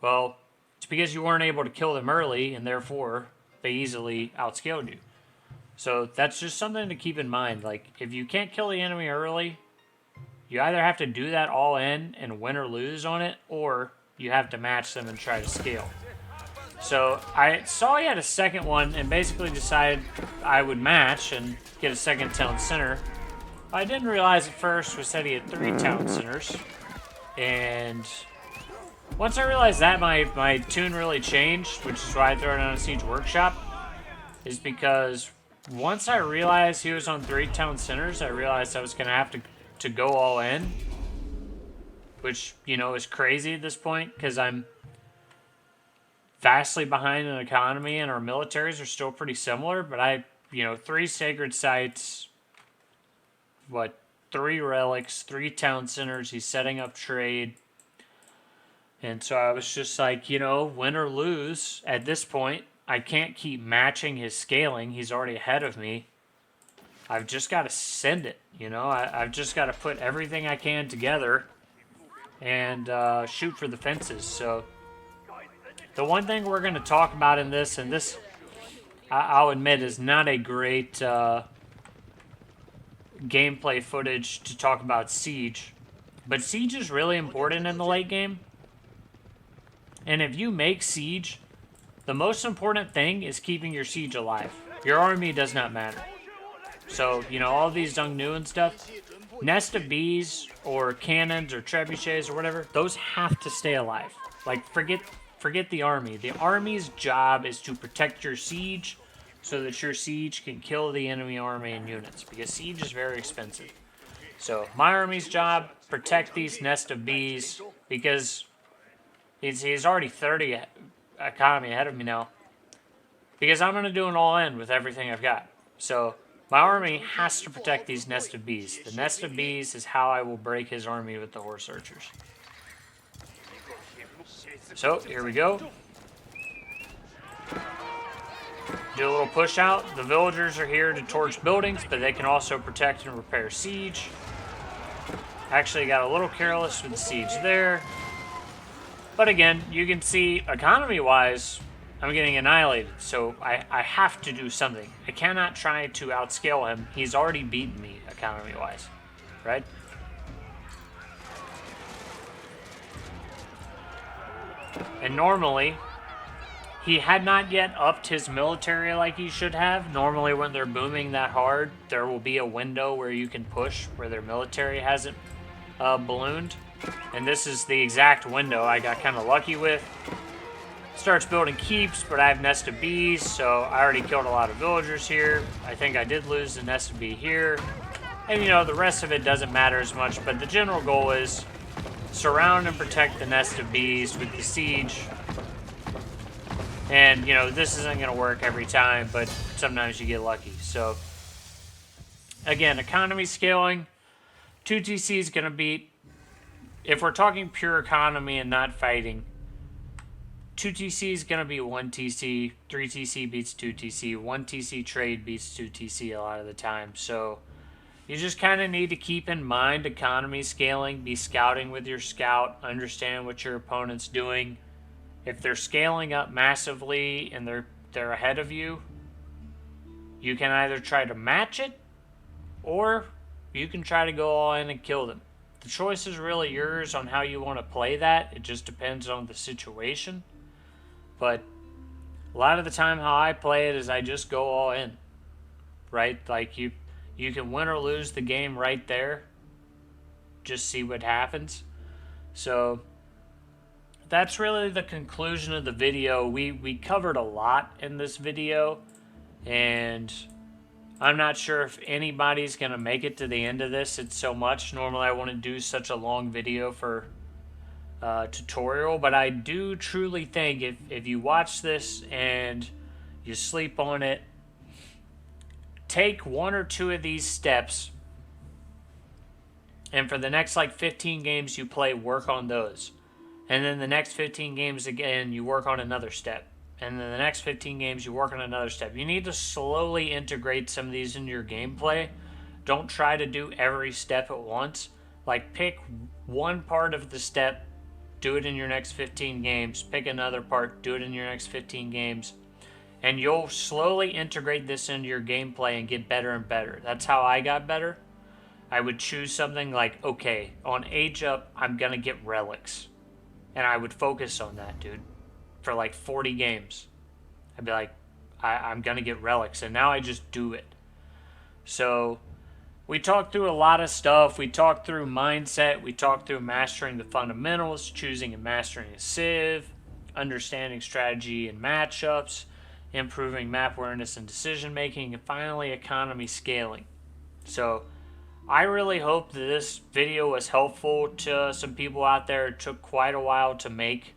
Well, it's because you weren't able to kill them early, and therefore they easily outscaled you. So that's just something to keep in mind. Like, if you can't kill the enemy early, you either have to do that all in and win or lose on it, or you have to match them and try to scale. So I saw he had a second one and basically decided I would match and get a 2nd town center. What I didn't realize at first was that he had 3 town centers. And once I realized that, my tune really changed, which is why I threw it on a Siege Workshop, is because once I realized he was on 3 town centers, I realized I was going to have to go all in, which, you know, is crazy at this point because I'm vastly behind in economy and our militaries are still pretty similar, but 3 sacred sites, 3 relics, 3 town centers, he's setting up trade. And so I was just like, you know, win or lose at this point. I can't keep matching his scaling. He's already ahead of me. I've just got to send it, you know. I've just got to put everything I can together and shoot for the fences. So the one thing we're going to talk about in this, and this, I'll admit, is not a great gameplay footage to talk about Siege. But Siege is really important in the late game. And if you make Siege, the most important thing is keeping your Siege alive. Your army does not matter. So, you know, all these Dung Nu and stuff, Nest of Bees or cannons or trebuchets or whatever, those have to stay alive. Like, forget the army. The army's job is to protect your Siege so that your Siege can kill the enemy army and units, because Siege is very expensive. So, my army's job, protect these Nest of Bees, because he's already 30 economy ahead of me now. Because I'm going to do an all-in with everything I've got. So, my army has to protect these Nest of Bees. The Nest of Bees is how I will break his army with the horse archers. So, here we go. Do a little push out. The villagers are here to torch buildings, but they can also protect and repair Siege. Actually got a little careless with the Siege there. But again, you can see, economy-wise, I'm getting annihilated, so I have to do something. I cannot try to outscale him. He's already beaten me, economy-wise, right? And normally, he had not yet upped his military like he should have. Normally, when they're booming that hard, there will be a window where you can push, where their military hasn't ballooned. And this is the exact window I got kind of lucky with. Starts building keeps, but I have Nest of Bees, so I already killed a lot of villagers here. I think I did lose the Nest of Bee here. And, you know, the rest of it doesn't matter as much, but the general goal is surround and protect the Nest of Bees with the Siege. And, you know, this isn't going to work every time, but sometimes you get lucky. So, Again, economy scaling, 2TC is going to beat, if we're talking pure economy and not fighting, 2TC is going to be 1TC, 3TC beats 2TC, 1TC trade beats 2TC a lot of the time. So you just kind of need to keep in mind economy scaling, be scouting with your scout, understand what your opponent's doing. If they're scaling up massively and they're ahead of you, you can either try to match it or you can try to go all in and kill them. The choice is really yours on how you want to play that. It just depends on the situation. But a lot of the time how I play it is I just go all in. Right? Like you can win or lose the game right there. Just see what happens. So that's really the conclusion of the video. We covered a lot in this video, and I'm not sure if anybody's going to make it to the end of this. It's so much. Normally I wouldn't do such a long video for tutorial, but I do truly think if you watch this and you sleep on it, take 1 or 2 of these steps, and for the next like 15 games you play, work on those. And then the next 15 games again, you work on another step. And then the next 15 games, you work on another step. You need to slowly integrate some of these into your gameplay. Don't try to do every step at once. Like, pick one part of the step, do it in your next 15 games. Pick another part, do it in your next 15 games. And you'll slowly integrate this into your gameplay and get better and better. That's how I got better. I would choose something like, okay, on Age Up, I'm going to get relics. And I would focus on that, dude, for like 40 games. I'd be like, I'm going to get relics. And now I just do it. So we talked through a lot of stuff. We talked through mindset. We talked through mastering the fundamentals, choosing and mastering a civ, understanding strategy and matchups, improving map awareness and decision making, and finally economy scaling. So I really hope that this video was helpful to some people out there. It took quite a while to make.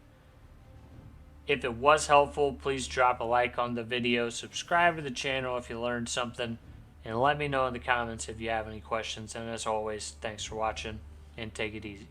If it was helpful, please drop a like on the video, subscribe to the channel if you learned something, and let me know in the comments if you have any questions. And as always, thanks for watching, and take it easy.